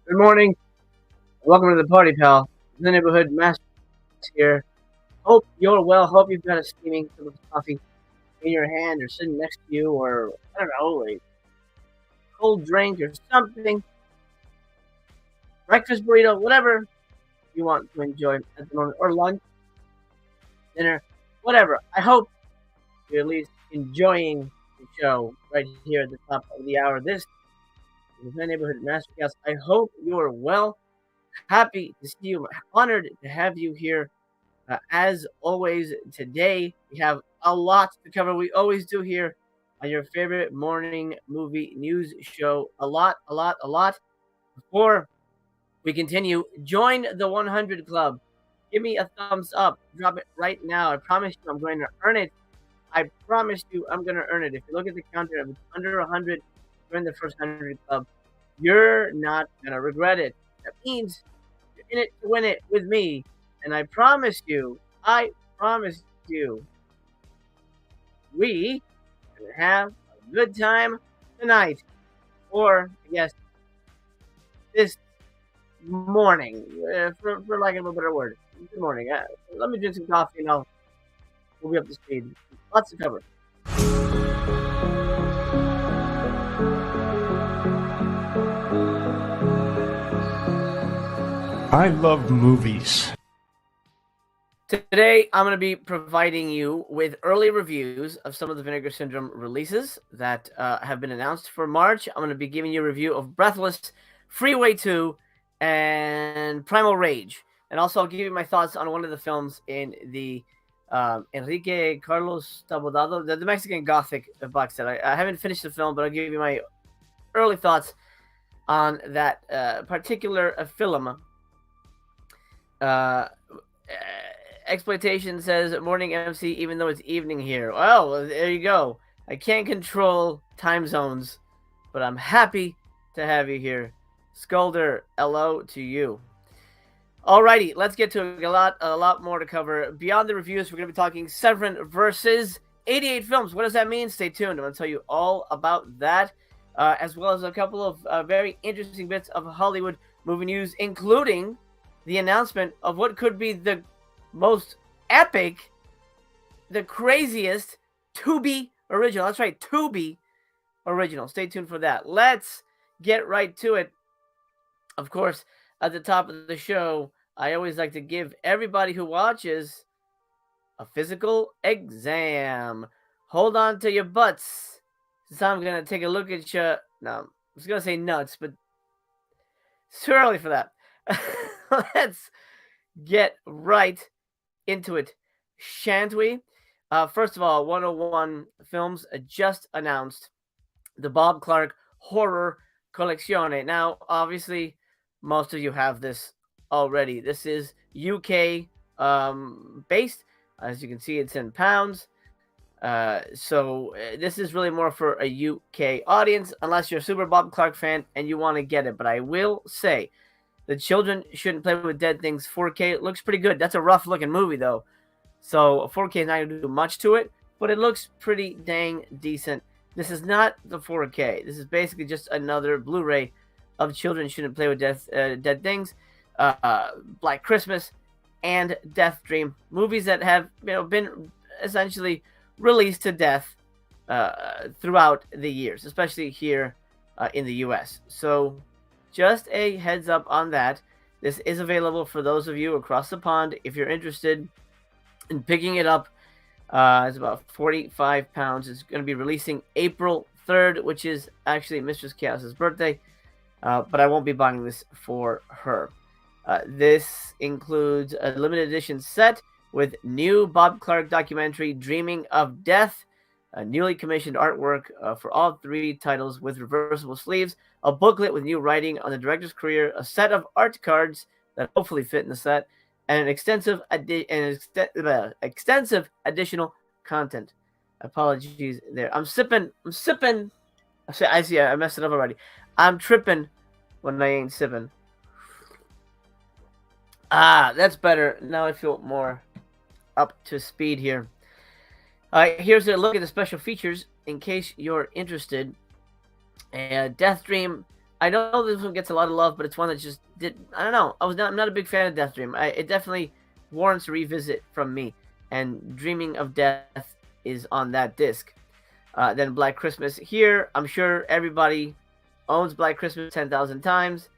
Good morning. Welcome to the party, pal. The neighborhood master here. Hope you're well. Hope you've got a steaming cup of coffee in your hand or sitting next to you, or I don't know, a cold drink or something, breakfast burrito, whatever you want to enjoy at the moment, or lunch, dinner, whatever. I hope you're at least enjoying the show right here at the top of the hour. This is the neighborhood masterclass. I hope you are well. Happy to see you. Honored to have you here. As always, today we have a lot to cover. We always do here on your favorite morning movie news show. A lot, a lot, a lot. Before we continue, join the 100 Club. Give me a thumbs up. Drop it right now. I promise you I'm going to earn it. I promise you I'm going to earn it. If you look at the counter, if it's under 100, join the first 100 Club. You're not going to regret it. That means you're in it to win it with me. And I promise you, we can have a good time tonight. Or, I guess, this morning, for lack of a better word. Good morning. Let me drink some coffee and we'll be up to speed. Lots to cover. I love movies. Today, I'm going to be providing you with early reviews of some of the Vinegar Syndrome releases that have been announced for March. I'm going to be giving you a review of Breathless, Freeway 2, and Primal Rage. And also, I'll give you my thoughts on one of the films in the Enrique Carlos Tabodado, the Mexican Gothic box set. I haven't finished the film, but I'll give you my early thoughts on that particular film. Exploitation says morning MC even though it's evening here. Well, there you go. I can't control time zones, but I'm happy to have you here. Skulder, hello to you. Alrighty, let's get to a lot more to cover. Beyond the reviews, we're going to be talking Severin versus 88 Films. What does that mean? Stay tuned. I'm going to tell you all about that, as well as a couple of very interesting bits of Hollywood movie news, including the announcement of what could be the most epic, the craziest TUBI original. That's right, TUBI original. Stay tuned for that. Let's get right to it. Of course, at the top of the show, I always like to give everybody who watches a physical exam. Hold on to your butts, since I'm going to take a look at you. No, I was going to say nuts, but it's too early for that. Let's get right into it, shan't we? First of all, 101 Films just announced the Bob Clark Horror Collezione. Now, obviously, most of you have this already. This is UK based. As you can see, it's in pounds. So this is really more for a UK audience, unless you're a super Bob Clark fan and you want to get it. But I will say, the Children Shouldn't Play with Dead Things 4K. It looks pretty good. That's a rough looking movie though. So 4K is not going to do much to it, but it looks pretty dang decent. This is not the 4K. This is basically just another Blu-ray of Children Shouldn't Play with Dead Things, Black Christmas, and Death Dream. Movies that have been essentially released to death throughout the years, especially here in the US. So just a heads up on that. This is available for those of you across the pond if you're interested in picking it up. It's about 45 pounds. It's going to be releasing April 3rd, which is actually Mistress Chaos's birthday. But I won't be buying this for her. This includes a limited edition set with new Bob Clark documentary, Dreaming of Death, a newly commissioned artwork for all three titles with reversible sleeves, a booklet with new writing on the director's career, a set of art cards that hopefully fit in the set, and an extensive additional content. Apologies there. I'm sipping. I see. I messed it up already. I'm tripping when I ain't sipping. That's better. Now I feel more up to speed here. Here's a look at the special features in case you're interested. Death Dream, I know this one gets a lot of love, but it's one that just did. I don't know. I'm not a big fan of Death Dream. It definitely warrants a revisit from me. And Dreaming of Death is on that disc. Then Black Christmas. Here, I'm sure everybody owns Black Christmas 10,000 times.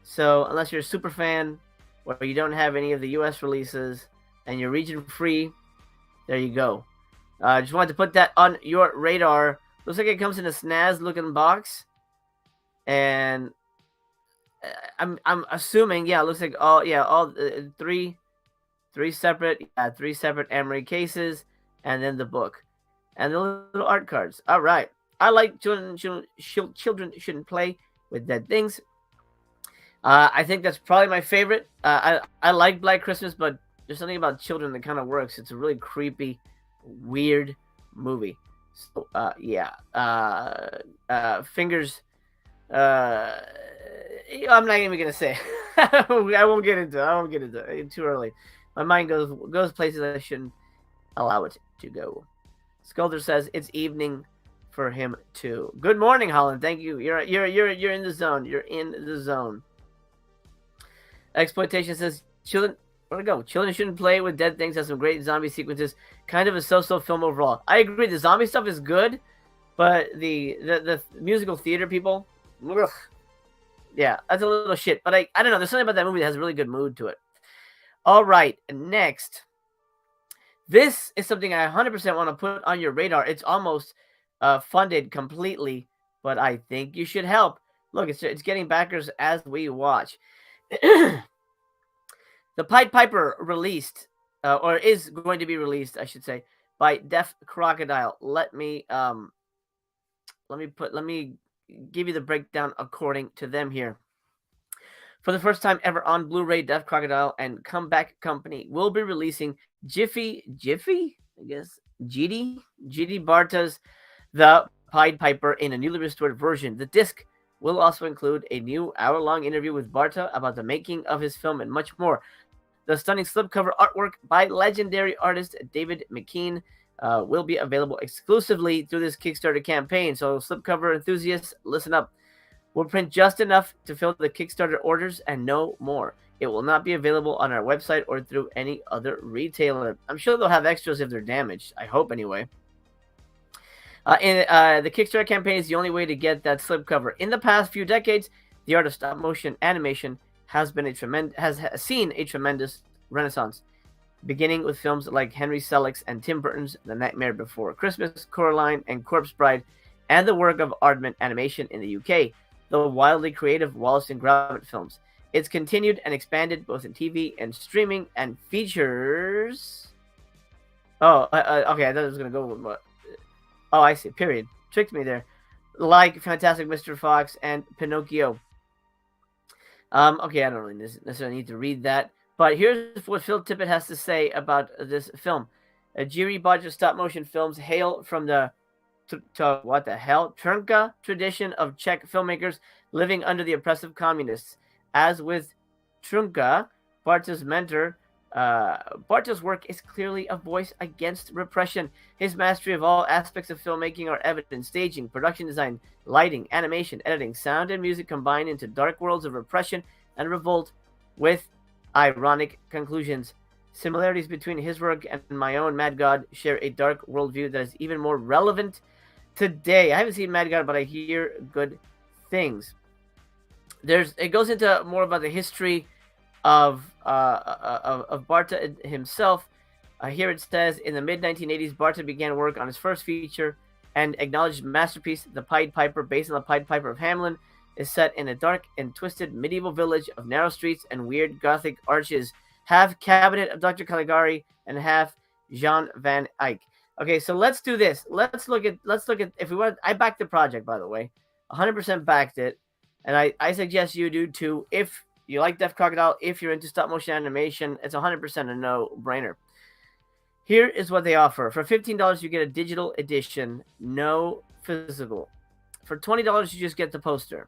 So unless you're a super fan, or you don't have any of the U.S. releases, and you're region free, there you go. Just wanted to put that on your radar. Looks like it comes in a snaz looking box, and I'm assuming, yeah, it looks like all three separate Emery cases, and then the book and the little art cards. All right, I like children shouldn't play with dead things. I think that's probably my favorite. I like Black Christmas, but there's something about children that kind of works. It's a really creepy, weird movie. So yeah, fingers. I'm not even gonna say. I won't get into it. It's too early. My mind goes places I shouldn't allow it to go. Skulder says it's evening for him too. Good morning, Holland. Thank you. You're in the zone. You're in the zone. Exploitation says children. Where'd it go? Children shouldn't play with dead things. Has some great zombie sequences. Kind of a so-so film overall. I agree. The zombie stuff is good, but the musical theater people, ugh, yeah, that's a little shit. But I don't know. There's something about that movie that has a really good mood to it. All right, next. This is something I 100% want to put on your radar. It's almost funded completely, but I think you should help. Look, it's getting backers as we watch. The Pied Piper released, or is going to be released, I should say, by Deaf Crocodile. Let me give you the breakdown according to them here. For the first time ever on Blu-ray, Deaf Crocodile and Comeback Company will be releasing Jiffy, I guess, GD Barta's The Pied Piper in a newly restored version. The disc will also include a new hour-long interview with Barta about the making of his film and much more. The stunning slipcover artwork by legendary artist David McKean will be available exclusively through this Kickstarter campaign. So slipcover enthusiasts, listen up. We'll print just enough to fill the Kickstarter orders and no more. It will not be available on our website or through any other retailer. I'm sure they'll have extras if they're damaged. I hope anyway. The Kickstarter campaign is the only way to get that slipcover. In the past few decades, the art of stop-motion animation has seen a tremendous renaissance, beginning with films like Henry Selick's and Tim Burton's The Nightmare Before Christmas, Coraline, and Corpse Bride, and the work of Aardman Animation in the UK, the wildly creative Wallace and Gromit films. It's continued and expanded both in TV and streaming, and features. Okay, I thought it was gonna go with what. Oh, I see. Period. Tricked me there. Like Fantastic Mr. Fox and Pinocchio. Okay, I don't really necessarily need to read that. But here's what Phil Tippett has to say about this film. Jiri Bodger's stop-motion films hail from the Trnka tradition of Czech filmmakers living under the oppressive communists. As with Trnka, Barta's mentor, Barta's work is clearly a voice against repression. His mastery of all aspects of filmmaking are evident: staging, production design, lighting, animation, editing, sound, and music combine into dark worlds of repression and revolt with ironic conclusions. Similarities between his work and my own Mad God share a dark worldview that is even more relevant today. I haven't seen Mad God, but I hear good things. It goes into more about the history of Barta himself. Here it says, in the mid-1980s, Barta began work on his first feature and acknowledged masterpiece. The Pied Piper, based on the Pied Piper of Hamelin, is set in a dark and twisted medieval village of narrow streets and weird Gothic arches, half Cabinet of Dr. Caligari and half Jean Van Eyck. Okay, so let's do this. Let's look at if we want. I backed the project, by the way, 100% backed it, and I suggest you do too. If you like Deaf Crocodile, if you're into stop motion animation, it's 100% a no-brainer. Here is what they offer. For $15, you get a digital edition, no physical. For $20, you just get the poster.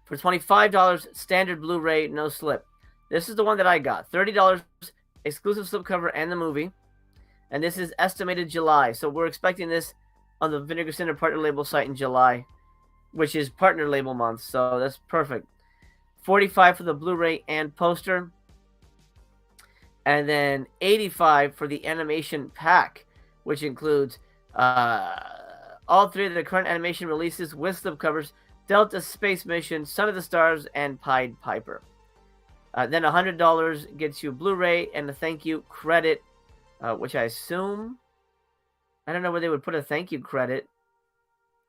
For $25, standard Blu-ray, no slip. This is the one that I got. $30, exclusive slipcover and the movie. And this is estimated July. So we're expecting this on the Vinegar Syndrome partner label site in July. which is partner label month, so that's perfect. $45 for the Blu-ray and poster, and then $85 for the animation pack, which includes all 3 of the current animation releases with slipcovers: Delta Space Mission, Son of the Stars, and Pied Piper. Then $100 gets you Blu-ray and a thank you credit, which I assume, I don't know where they would put a thank you credit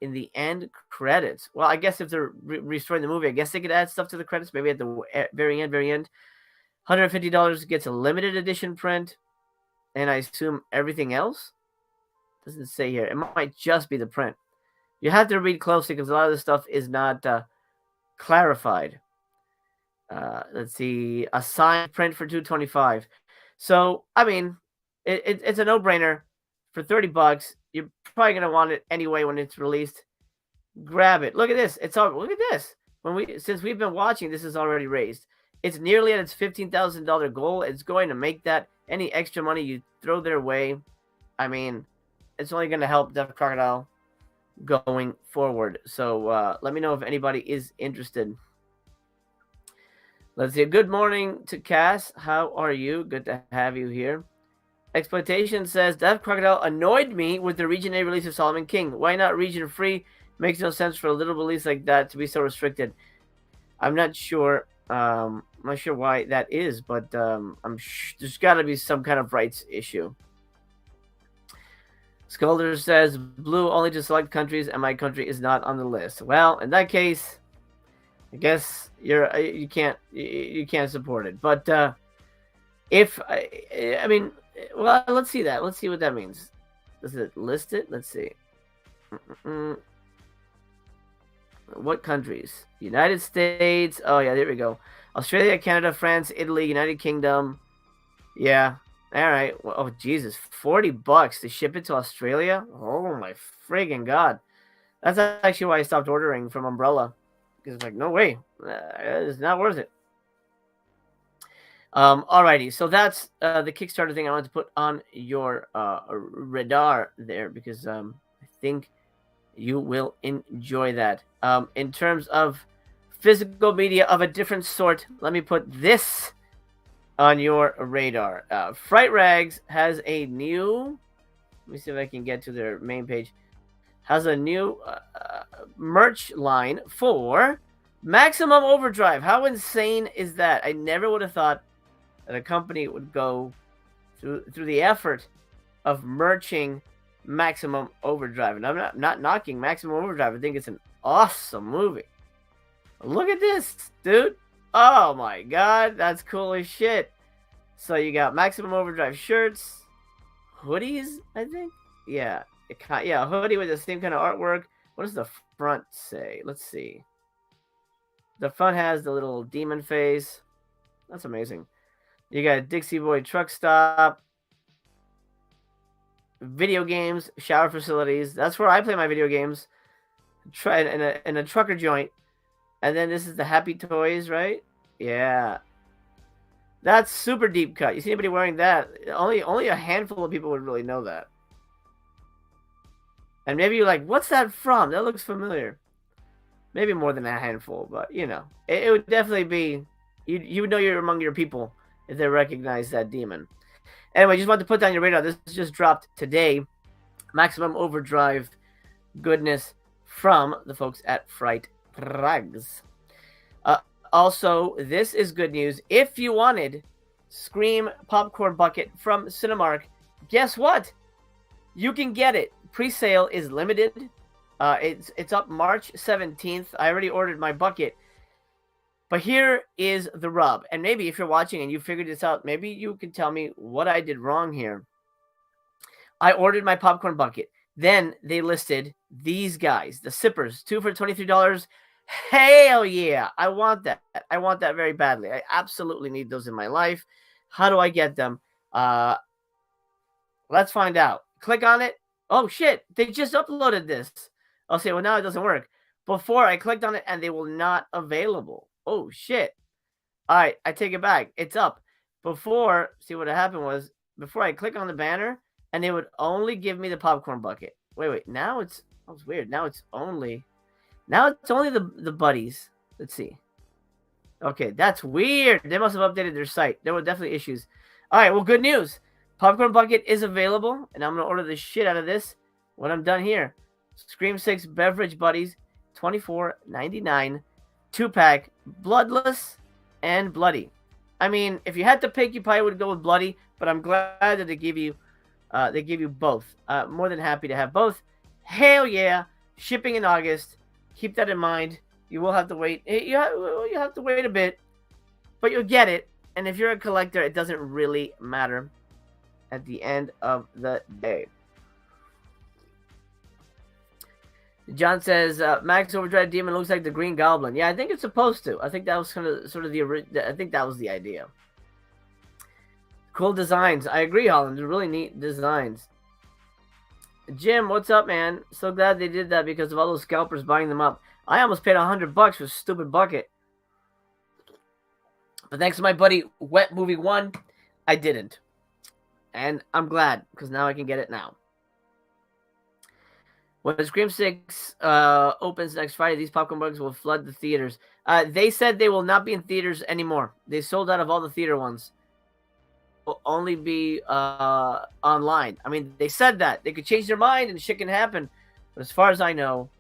in the end credits. Well, I guess if they're restoring the movie, I guess they could add stuff to the credits, maybe at the very end. $150 gets a limited edition print, and I assume everything else doesn't say here. It might just be the print. You have to read closely because a lot of this stuff is not clarified. Let's see, a signed print for $225. So I mean, it's a no-brainer. For $30, you're probably gonna want it anyway when it's released. Grab it. Look at this. Look at this. Since we've been watching, this is already raised. It's nearly at its $15,000 goal. It's going to make that. Any extra money you throw their way, I mean, it's only going to help Death Crocodile going forward. So let me know if anybody is interested. Let's see. Good morning to Cass. How are you? Good to have you here. Exploitation says, Death Crocodile annoyed me with the Region A release of Solomon King. Why not region free? Makes no sense for a little release like that to be so restricted. I'm not sure. I'm not sure why that is, but there's got to be some kind of rights issue. Skulder says, blue only to select countries, and my country is not on the list. Well, in that case, I guess you can't support it. But I mean, well, let's see that. Let's see what that means. Does it list it? Let's see. What countries? United States. Oh, yeah, there we go. Australia, Canada, France, Italy, United Kingdom. Yeah. All right. Well, oh, Jesus. $40 to ship it to Australia? Oh, my friggin' God. That's actually why I stopped ordering from Umbrella. Because it's like, no way. It's not worth it. Alrighty. So that's the Kickstarter thing I wanted to put on your radar there. Because I think you will enjoy that. In terms of physical media of a different sort, let me put this on your radar. Fright Rags has a new, let me see if I can get to their main page, has a new merch line for Maximum Overdrive. How insane is that? I never would have thought that a company would go through the effort of merching Maximum Overdrive. And I'm not knocking Maximum Overdrive. I think it's an awesome movie. Look at this, dude. Oh my God, that's cool as shit. So you got Maximum Overdrive shirts, hoodies, I think. Yeah, a hoodie with the same kind of artwork. What does the front say? Let's see. The front has the little demon face. That's amazing. You got a Dixie Boy truck stop, video games, shower facilities. That's where I play my video games. Try in a trucker joint. And then this is the Happy Toys, right? Yeah. That's super deep cut. You see anybody wearing that? Only a handful of people would really know that. And maybe you're like, what's that from? That looks familiar. Maybe more than a handful, but you know. It would definitely be, you would know you're among your people if they recognize that demon. Anyway, just wanted to put that on your radar. This just dropped today. Maximum Overdrive goodness from the folks at Fright Rags. Also, this is good news. If you wanted Scream Popcorn Bucket from Cinemark, guess what? You can get it. Pre-sale is limited. It's up March 17th. I already ordered my bucket. But here is the rub. And maybe if you're watching and you figured this out, maybe you can tell me what I did wrong here. I ordered my popcorn bucket. Then they listed these guys, the sippers, 2 for $23. Hell yeah. I want that. I want that very badly. I absolutely need those in my life. How do I get them? Let's find out. Click on it. Oh, shit. They just uploaded this. I'll say, well, now it doesn't work. Before I clicked on it and they were not available. Oh, shit. All right. I take it back. It's up. Before, see what happened was, before I click on the banner, and they would only give me the popcorn bucket. Wait. Now it's, that was weird. Now it's only, Now it's only the buddies. Let's see. Okay, that's weird. They must have updated their site. There were definitely issues. All right, well, good news. Popcorn Bucket is available, and I'm going to order the shit out of this when I'm done here. Scream 6 Beverage Buddies, $24.99, 2-pack, bloodless and bloody. I mean, if you had to pick, you probably would go with bloody, but I'm glad that they give you both. More than happy to have both. Hell yeah! Shipping in August. Keep that in mind. You will have to wait. You have to wait a bit, but you'll get it. And if you're a collector, it doesn't really matter at the end of the day. John says, Max Overdrive Demon looks like the Green Goblin. Yeah, I think it's supposed to. I think that was sort of I think that was the idea. Cool designs. I agree, Holland. They're really neat designs. Jim, what's up, man? So glad they did that because of all those scalpers buying them up. I almost paid $100 for a stupid bucket. But thanks to my buddy Wet Movie 1, I didn't. And I'm glad, because now I can get it now. When Scream 6 opens next Friday, these popcorn bugs will flood the theaters. They said they will not be in theaters anymore. They sold out of all the theater ones. Will only be online. I mean, they said that. They could change their mind and shit can happen. But as far as I know,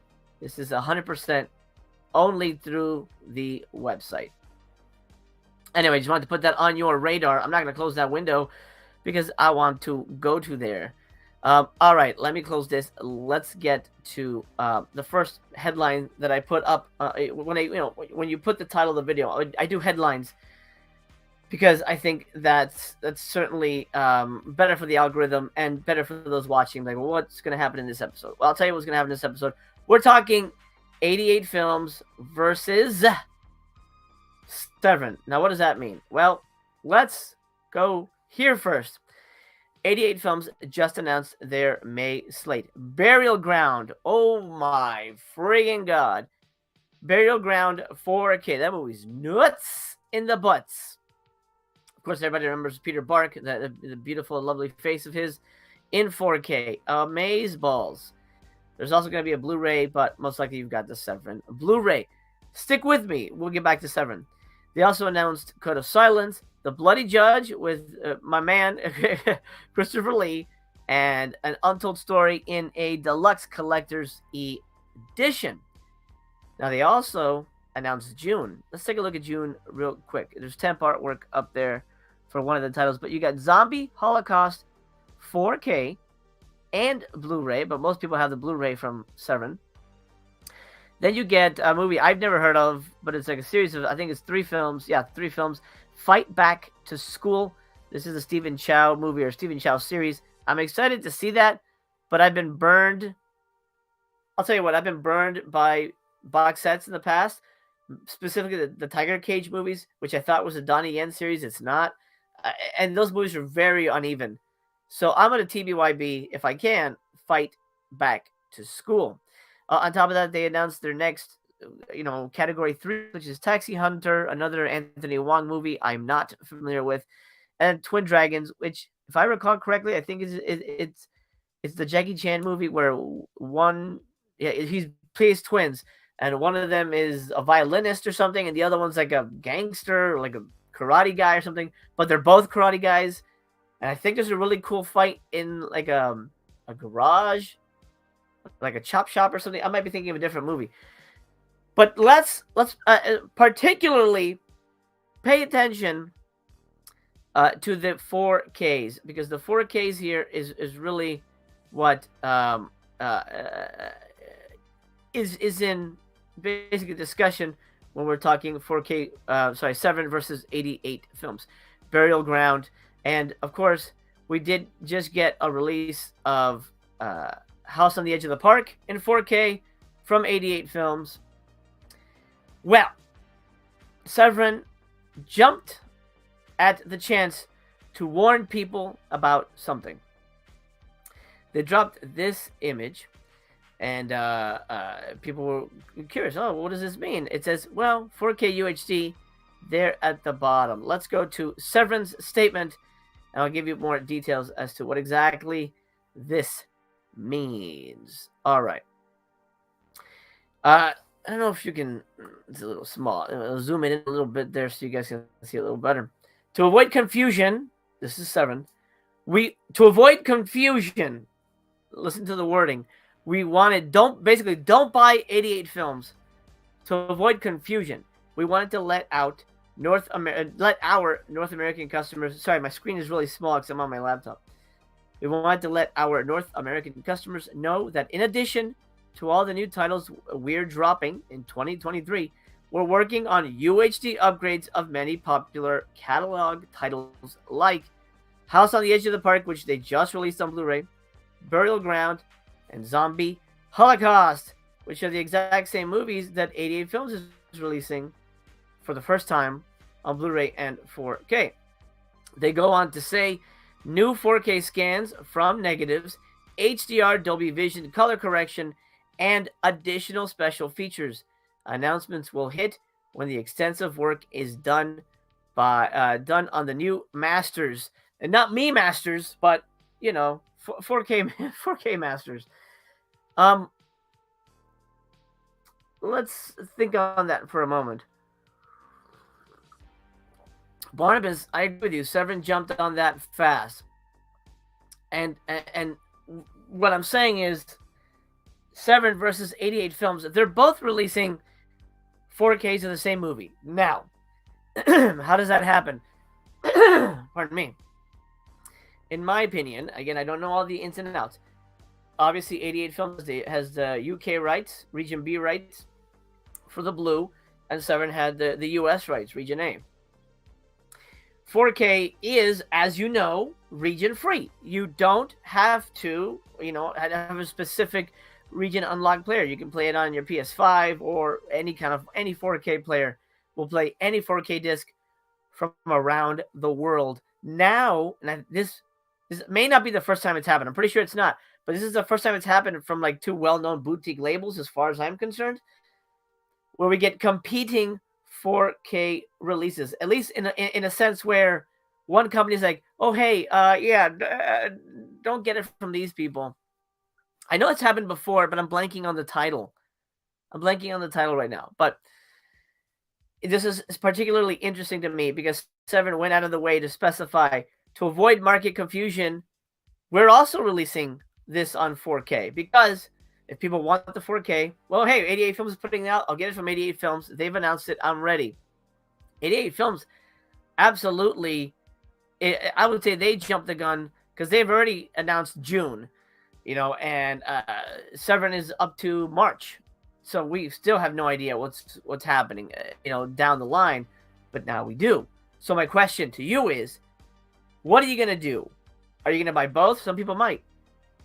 this is 100% only through the website. Anyway, just wanted to put that on your radar. I'm not going to close that window because I want to go to there. All right, let me close this. Let's get to the first headline that I put up. When you put the title of the video, I do headlines because I think that's certainly better for the algorithm and better for those watching. Like, well, what's going to happen in this episode? Well, I'll tell you what's going to happen in this episode. We're talking 88 Films versus Severin. Now, what does that mean? Well, let's go here first. 88 Films just announced their May slate. Burial Ground. Oh my friggin' god. Burial Ground 4K. That movie's nuts in the butts. Of course, everybody remembers Peter Bark, the beautiful, lovely face of his in 4K. Amaze balls. There's also going to be a Blu-ray, but most likely you've got the Severin. Blu-ray. Stick with me. We'll get back to Severin. They also announced Code of Silence, The Bloody Judge with my man, Christopher Lee, and An Untold Story in a deluxe collector's edition. Now, they also announced June. Let's take a look at June real quick. There's temp artwork up there for one of the titles, but you got Zombie Holocaust 4K and Blu-ray, but most people have the Blu-ray from Severin. Then you get a movie I've never heard of, but it's like a series of, I think it's 3 films. Yeah, 3 films. Fight Back to School. This is a Stephen Chow movie or Stephen Chow series. I'm excited to see that, but I've been burned. I'll tell you what, I've been burned by box sets in the past, specifically the Tiger Cage movies, which I thought was a Donnie Yen series. It's not. And those movies are very uneven. So I'm going to TBYB, if I can, Fight Back to School. On top of that, they announced their next, category 3, which is Taxi Hunter, another Anthony Wong movie I'm not familiar with, and Twin Dragons, which, if I recall correctly, I think it's the Jackie Chan movie where he plays twins, and one of them is a violinist or something, and the other one's like a gangster or like a karate guy or something, but they're both karate guys, and I think there's a really cool fight in like a garage, like a chop shop or something. I might be thinking of a different movie. But let's particularly pay attention to the 4Ks, because the 4Ks here is really what is in basically discussion when we're talking 4K. Severin versus 88 Films, Burial Ground, and of course we did just get a release of House on the Edge of the Park in 4K from 88 Films. Well, Severin jumped at the chance to warn people about something. They dropped this image, and people were curious. Oh, what does this mean? It says, well, 4K UHD, there at the bottom. Let's go to Severin's statement, and I'll give you more details as to what exactly this means. All right. I don't know if you can. It's a little small. I'll zoom in a little bit there so you guys can see a little better. To avoid confusion, this is 7. To avoid confusion, listen to the wording. We wanted don't buy 88 films. To avoid confusion, we wanted to let our North American customers. Sorry, my screen is really small because I'm on my laptop. We wanted to let our North American customers know that in addition to all the new titles we're dropping in 2023, we're working on UHD upgrades of many popular catalog titles like House on the Edge of the Park, which they just released on Blu-ray, Burial Ground, and Zombie Holocaust, which are the exact same movies that 88 Films is releasing for the first time on Blu-ray and 4K. They go on to say new 4K scans from negatives, HDR, Dolby Vision, color correction, and additional special features. Announcements will hit when the extensive work is done on the new masters, and not me masters, but 4K 4K masters. Let's think on that for a moment. Barnabas, I agree with you. Severin jumped on that fast. And what I'm saying is Severin versus 88 Films, they're both releasing 4Ks of the same movie. Now, how does that happen? Pardon me. In my opinion, again, I don't know all the ins and outs. Obviously, 88 Films has the UK rights, Region B rights for the blue, and Severin had the US rights, Region A. 4K is, as you know, region free. You don't have to, have a specific region unlocked player. You can play it on your PS5 or any 4K player will play any 4K disc from around the world. Now, and this may not be the first time it's happened. I'm pretty sure it's not, but this is the first time it's happened from like 2 well-known boutique labels, as far as I'm concerned, where we get competing 4K releases, at least in a sense where one company is like, oh, hey, don't get it from these people. I know it's happened before, but I'm blanking on the title. Right now. But this is particularly interesting to me because Severin went out of the way to specify, to avoid market confusion, we're also releasing this on 4K because if people want the 4K, well, hey, 88 Films is putting it out. I'll get it from 88 Films. They've announced it. I'm ready. 88 Films, absolutely. I would say they jumped the gun because they've already announced June, and Severin is up to March. So we still have no idea what's happening, down the line. But now we do. So my question to you is, what are you going to do? Are you going to buy both? Some people might.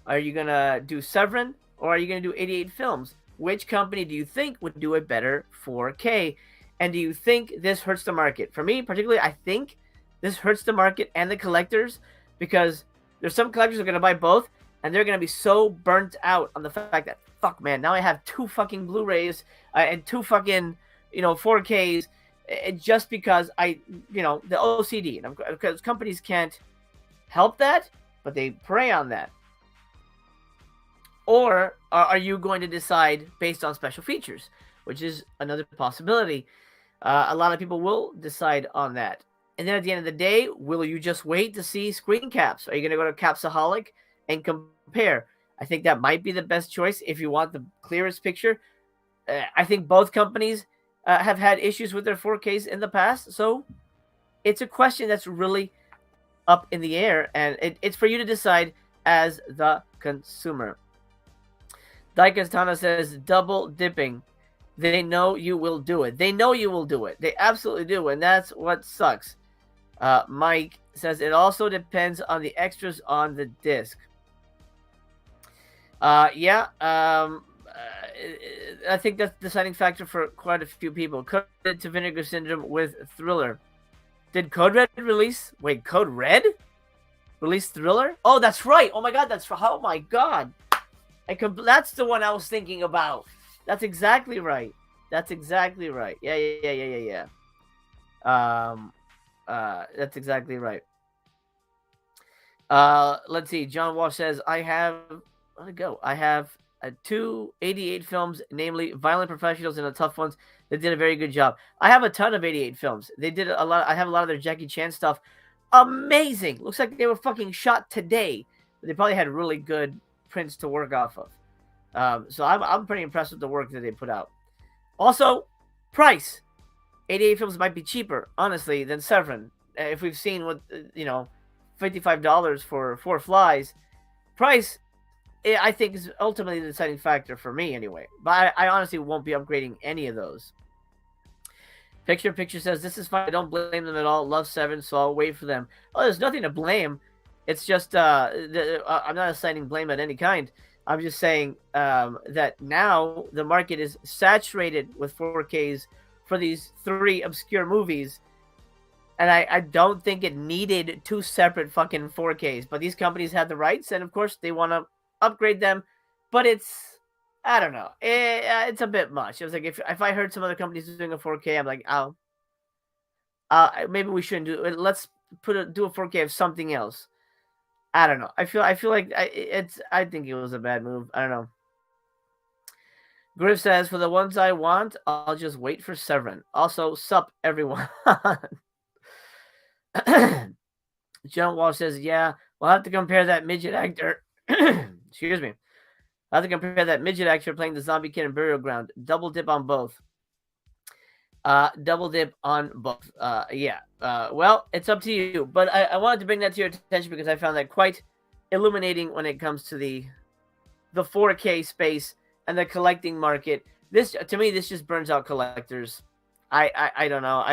Are you going to do Severin? Or are you going to do 88 Films? Which company do you think would do a better 4K? And do you think this hurts the market? For me, particularly, I think this hurts the market and the collectors because there's some collectors who are going to buy both and they're going to be so burnt out on the fact that, fuck, man, now I have 2 fucking Blu-rays and 2 fucking, 4Ks just because the OCD. Because companies can't help that, but they prey on that. Or are you going to decide based on special features, which is another possibility? A lot of people will decide on that. And then at the end of the day, will you just wait to see screen caps? Are you going to go to Capsaholic and compare? I think that might be the best choice if you want the clearest picture. I think both companies have had issues with their 4Ks in the past. So it's a question that's really up in the air. And it's for you to decide as the consumer. Daikastana says, double dipping. They know you will do it. They know you will do it. They absolutely do. And that's what sucks. Mike says, it also depends on the extras on the disc. I think that's the deciding factor for quite a few people. Code to Vinegar Syndrome with Thriller. Did Code Red release? Wait, Code Red? Release Thriller? Oh, that's right. Oh my god, oh my god. That's the one I was thinking about. That's exactly right. Yeah. That's exactly right. Let's see. John Walsh says, I have two 88 films, namely Violent Professionals and The Tough Ones, that did a very good job. I have a ton of 88 films. They did a lot. I have a lot of their Jackie Chan stuff. Amazing. Looks like they were fucking shot today. But they probably had really good prints to work off of. So I'm pretty impressed with the work that they put out. Also, price. 88 films might be cheaper, honestly, than Severin. If we've seen what, $55 for 4 flies. Price, I think, is ultimately the deciding factor for me anyway. But I honestly won't be upgrading any of those. Picture says, this is fine. I don't blame them at all. Love Severin, so I'll wait for them. Oh, there's nothing to blame. It's just, I'm not assigning blame at any kind. I'm just saying that now the market is saturated with 4Ks for these 3 obscure movies. And I don't think it needed 2 separate fucking 4Ks. But these companies had the rights, and of course they want to upgrade them. But it's, I don't know. It's a bit much. It was like, if I heard some other companies doing a 4K, I'm like, oh. Maybe we shouldn't do it. Let's do a 4K of something else. I don't know. I feel like I think it was a bad move. I don't know. Griff says, for the ones I want, I'll just wait for Severin. Also, sup, everyone. John Walsh says, yeah, we'll have to compare that midget actor. Excuse me. I'll have to compare that midget actor playing the Zombie Kid in Burial Ground. Double dip on both. Yeah. Well, it's up to you. But I wanted to bring that to your attention because I found that quite illuminating when it comes to the 4K space and the collecting market. This, to me, this just burns out collectors. I don't know.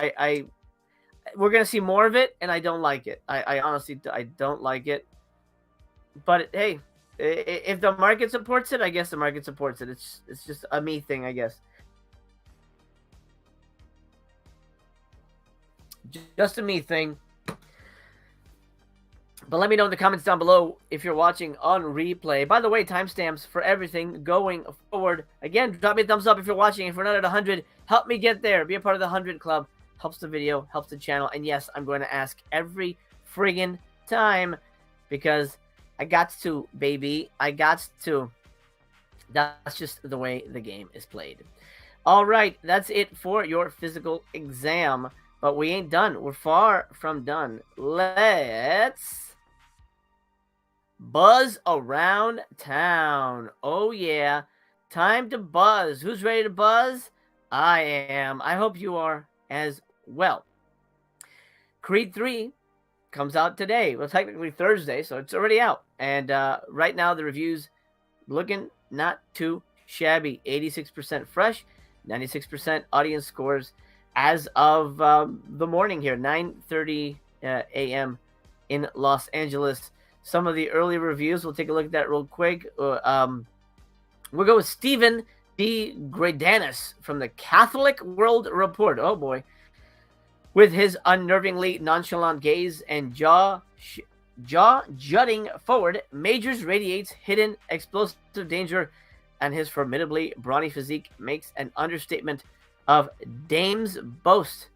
We're gonna see more of it, and I don't like it. I honestly don't like it. But hey, if the market supports it, I guess the market supports it. It's just a me thing, I guess. Just a me thing. But let me know in the comments down below if you're watching on replay. By the way, timestamps for everything going forward. Again, drop me a thumbs up if you're watching. If we're not at 100, help me get there. Be a part of the 100 club. Helps the video, helps the channel. And yes, I'm going to ask every friggin' time because I got to, baby. I got to. That's just the way the game is played. All right, that's it for your physical exam. But we ain't done. We're far from done. Let's buzz around town. Oh, yeah. Time to buzz. Who's ready to buzz? I am. I hope you are as well. Creed 3 comes out today. Well, technically Thursday, so it's already out. And right now, the reviews looking not too shabby. 86% fresh, 96% audience scores as of the morning here, 9:30 a.m. in Los Angeles. Some of the early reviews, we'll take a look at that real quick. We'll go with Stephen D. Gradanis from the Catholic World Report. Oh, boy. With his unnervingly nonchalant gaze and jaw jutting forward, Majors radiates hidden explosive danger, and his formidably brawny physique makes an understatement of Dame's boast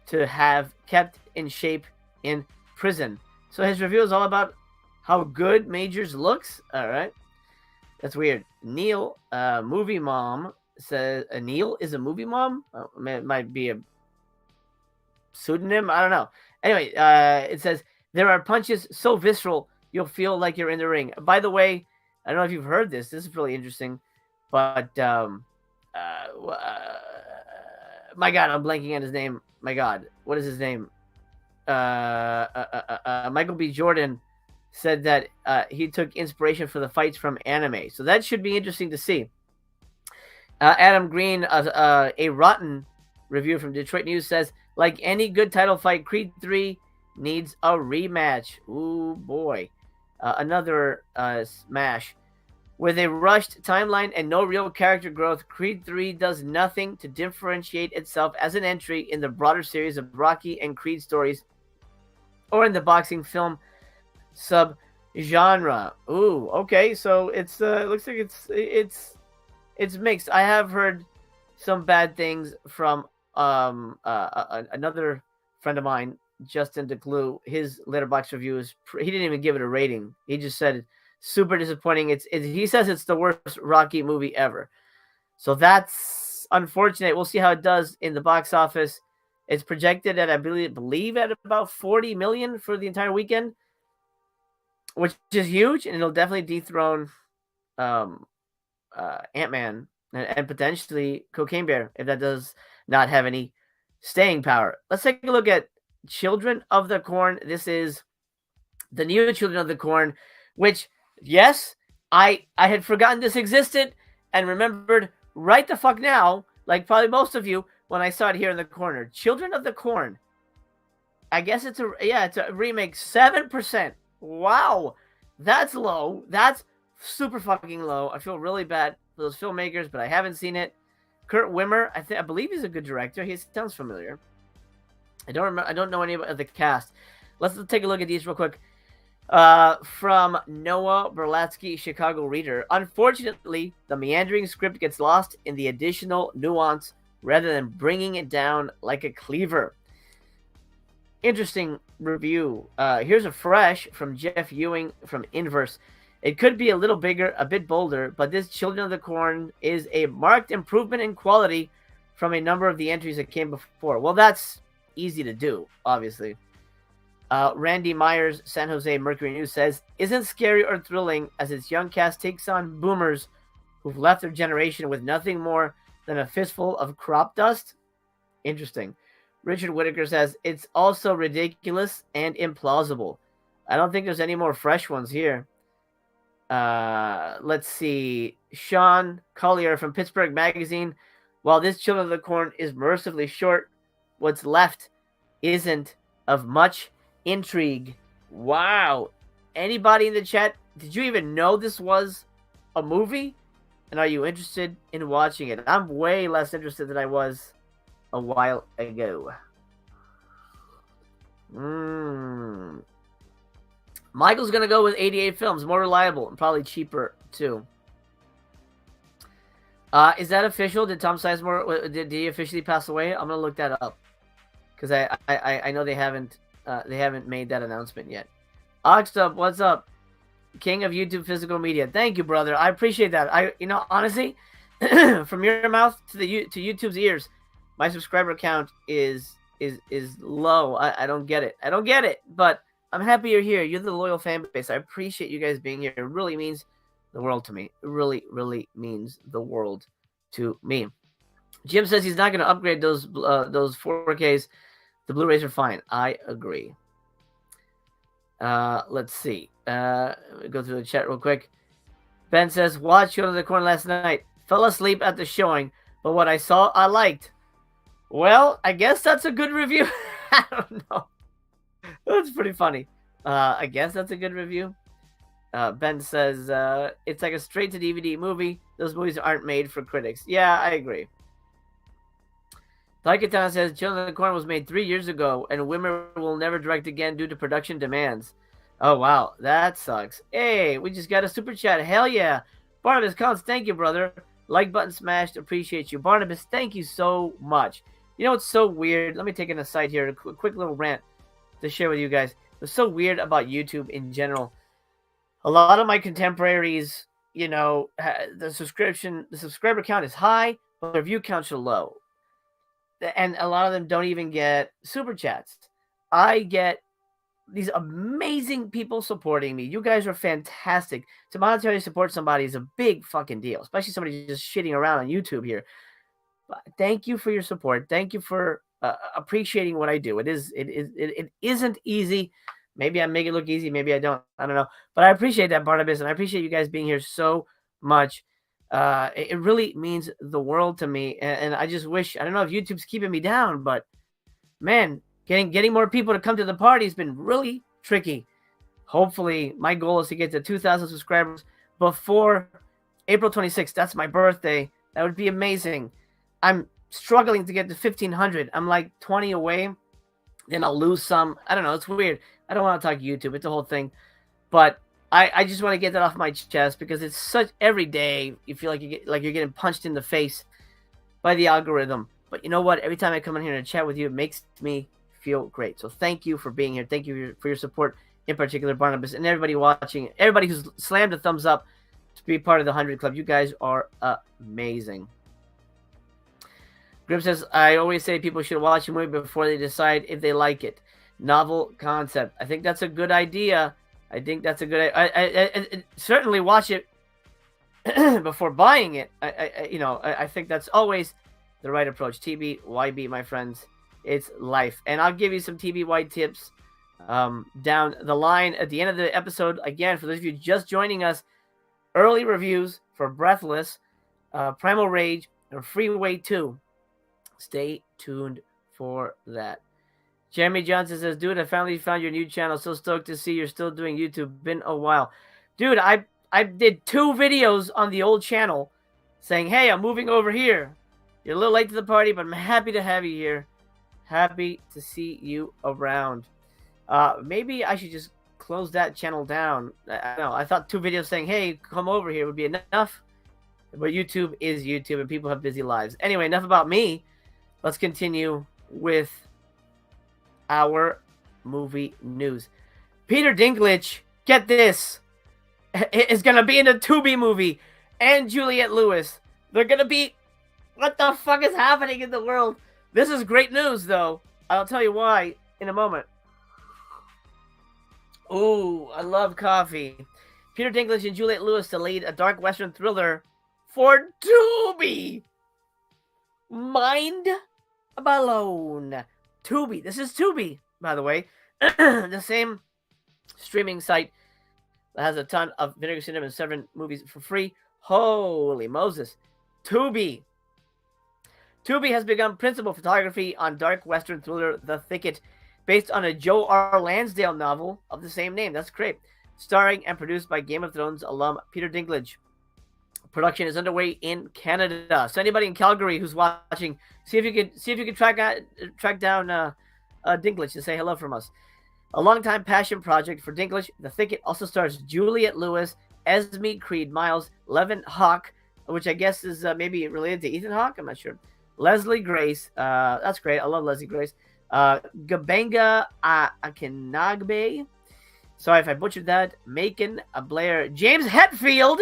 to have kept in shape in prison. So his review is all about how good Majors looks. All right. That's weird. Neil, movie mom, says Neil is a movie mom. Oh, it might be a pseudonym. I don't know. Anyway, it says there are punches so visceral you'll feel like you're in the ring. By the way, I don't know if you've heard this. This is really interesting, but my God, I'm blanking on his name. My God, what is his name? Michael B. Jordan said that he took inspiration for the fights from anime. So that should be interesting to see. Adam Green, a rotten review from Detroit News, says, like any good title fight, Creed 3 needs a rematch. Ooh, boy. Another smash. With a rushed timeline and no real character growth, Creed 3 does nothing to differentiate itself as an entry in the broader series of Rocky and Creed stories or in the boxing film sub-genre. Ooh, okay, so it's looks like it's mixed. I have heard some bad things from another friend of mine, Justin DeClue. His Letterboxd review is he didn't even give it a rating. He just said super disappointing. He says it's the worst Rocky movie ever. So that's unfortunate. We'll see how it does in the box office. It's projected at, I believe at about 40 million for the entire weekend, which is huge, and it'll definitely dethrone Ant-Man and potentially Cocaine Bear if that does not have any staying power. Let's take a look at Children of the Corn. This is the new Children of the Corn, which, yes, I had forgotten this existed and remembered right the fuck now, like probably most of you, when I saw it here in the corner. Children of the Corn. I guess it's a remake. 7%. Wow. That's low. That's super fucking low. I feel really bad for those filmmakers, but I haven't seen it. Kurt Wimmer, I believe he's a good director. He sounds familiar. I don't know any of the cast. Let's take a look at these real quick. From Noah Berlatsky, Chicago Reader. Unfortunately, the meandering script gets lost in the additional nuance rather than bringing it down like a cleaver. Interesting review. Here's a fresh from Jeff Ewing from Inverse. It could be a little bigger, a bit bolder, but this Children of the Corn is a marked improvement in quality from a number of the entries that came before. Well, that's easy to do, obviously. Randy Myers, San Jose Mercury News says, isn't scary or thrilling as its young cast takes on boomers who've left their generation with nothing more than a fistful of crop dust? Interesting. Richard Whitaker says, it's also ridiculous and implausible. I don't think there's any more fresh ones here. Let's see. Sean Collier from Pittsburgh Magazine. While this Children of the Corn is mercifully short, what's left isn't of much intrigue. Wow. Anybody in the chat, did you even know this was a movie? And are you interested in watching it? I'm way less interested than I was a while ago. Michael's going to go with 88 Films. More reliable and probably cheaper, too. Is that official? Did Tom Sizemore, did he officially pass away? I'm going to look that up. Because I know they haven't made that announcement yet. Oxtub, what's up? King of YouTube Physical Media. Thank you, brother. I appreciate that. Honestly, from your mouth to YouTube's ears, my subscriber count is low. I don't get it. I don't get it. But I'm happy you're here. You're the loyal fan base. I appreciate you guys being here. It really means the world to me. It really, really means the world to me. Jim says he's not going to upgrade those 4Ks. The Blu-rays are fine. I agree. Let's see. Go through the chat real quick. Ben says, watched Children of the Corn last night. Fell asleep at the showing, but what I saw, I liked. Well, I guess that's a good review. I don't know. That's pretty funny. I guess that's a good review. Ben says, it's like a straight-to-DVD movie. Those movies aren't made for critics. Yeah, I agree. Taikatan says, Children of the Corn was made 3 years ago, and Wimmer will never direct again due to production demands. Oh, wow. That sucks. Hey, we just got a super chat. Hell yeah. Barnabas Collins, thank you, brother. Like button smashed. Appreciate you. Barnabas, thank you so much. You know what's so weird? Let me take an aside here. A quick little rant to share with you guys. What's so weird about YouTube in general? A lot of my contemporaries, the subscriber count is high, but their view counts are low. And a lot of them don't even get super chats. I get these amazing people supporting me. You guys are fantastic. To monetarily support somebody is a big fucking deal, especially somebody just shitting around on YouTube here. But thank you for your support. Thank you for appreciating what I do. It isn't easy. Maybe I make it look easy. Maybe I don't. I don't know. But I appreciate that, Barnabas, and I appreciate you guys being here so much. It really means the world to me. And I just wish, I don't know if YouTube's keeping me down, but man, getting more people to come to the party has been really tricky. Hopefully, my goal is to get to 2,000 subscribers before April 26th. That's my birthday. That would be amazing. I'm struggling to get to 1,500. I'm like 20 away. Then I'll lose some. I don't know. It's weird. I don't want to talk YouTube. It's a whole thing. But I just want to get that off my chest because it's such every day you feel like you're getting punched in the face by the algorithm. But you know what? Every time I come in here and chat with you, it makes me feel great. So thank you for being here. Thank you for your support in particular Barnabas, and everybody watching, everybody who's slammed a thumbs up to be part of the 100 Club. You guys are amazing. Grim says, I always say people should watch a movie before they decide if they like it. Novel concept. I think that's a good idea. I think that's a good I certainly watch it before buying it. I think that's always the right approach. TBYB, my friends. It's life. And I'll give you some TBY tips down the line at the end of the episode. Again, for those of you just joining us, early reviews for Breathless, Primal Rage, and Freeway 2. Stay tuned for that. Jeremy Johnson says, dude, I finally found your new channel. So stoked to see you're still doing YouTube. Been a while. Dude, I did 2 videos on the old channel saying, hey, I'm moving over here. You're a little late to the party, but I'm happy to have you here. Happy to see you around. Maybe I should just close that channel down. I don't know. I thought 2 videos saying, hey, come over here would be enough. But YouTube is YouTube, and people have busy lives. Anyway, enough about me. Let's continue with our movie news. Peter Dinklage, get this, is going to be in a TUBI movie, and Juliette Lewis. They're going to be... What the fuck is happening in the world? This is great news, though. I'll tell you why in a moment. Ooh, I love coffee. Peter Dinklage and Juliette Lewis to lead a dark western thriller for TUBI. Mind blown. TUBI. This is TUBI, by the way. The same streaming site that has a ton of Vinegar Syndrome and Severin movies for free. Holy Moses. TUBI. TUBI has begun principal photography on dark western thriller The Thicket, based on a Joe R. Lansdale novel of the same name. That's great. Starring and produced by Game of Thrones alum Peter Dinklage. Production is underway in Canada. So anybody in Calgary who's watching, see if you could track down Dinklage to say hello from us. A longtime passion project for Dinklage, The Thicket also stars Juliette Lewis, Esme Creed Miles, Levin Hawke, which I guess is maybe related to Ethan Hawke. I'm not sure. Leslie Grace, that's great. I love Leslie Grace. Gabenga Akinagbe. Sorry if I butchered that. Macon Blair. James Hetfield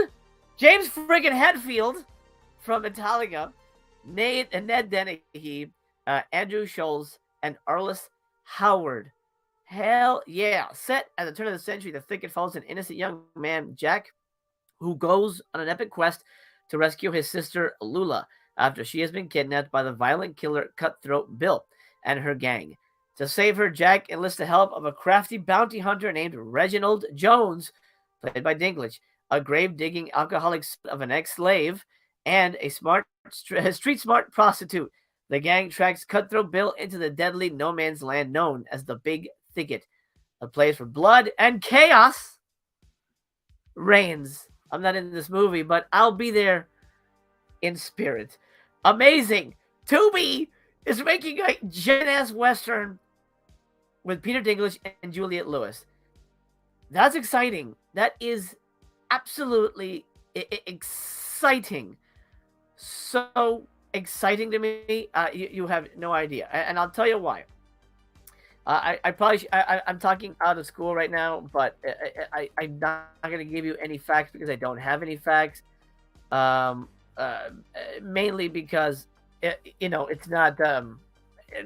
from Metallica. Ned Dennehy. Andrew Scholes. And Arliss Howard. Hell yeah. Set at the turn of the century, The Thicket follows an innocent young man, Jack, who goes on an epic quest to rescue his sister, Lula, after she has been kidnapped by the violent killer Cutthroat Bill and her gang. To save her, Jack enlists the help of a crafty bounty hunter named Reginald Jones, played by Dinklage, a grave-digging alcoholic son of an ex-slave, and a street-smart prostitute. The gang tracks Cutthroat Bill into the deadly no-man's land known as the Big Thicket, a place where blood and chaos reigns. I'm not in this movie, but I'll be there in spirit. Amazing! TUBI is making a gen-ass western with Peter Dinklage and Juliette Lewis. That's exciting. That is absolutely exciting. So exciting to me. You have no idea. And I'll tell you why. I'm talking out of school right now, but I'm not going to give you any facts because I don't have any facts. Mainly because it's not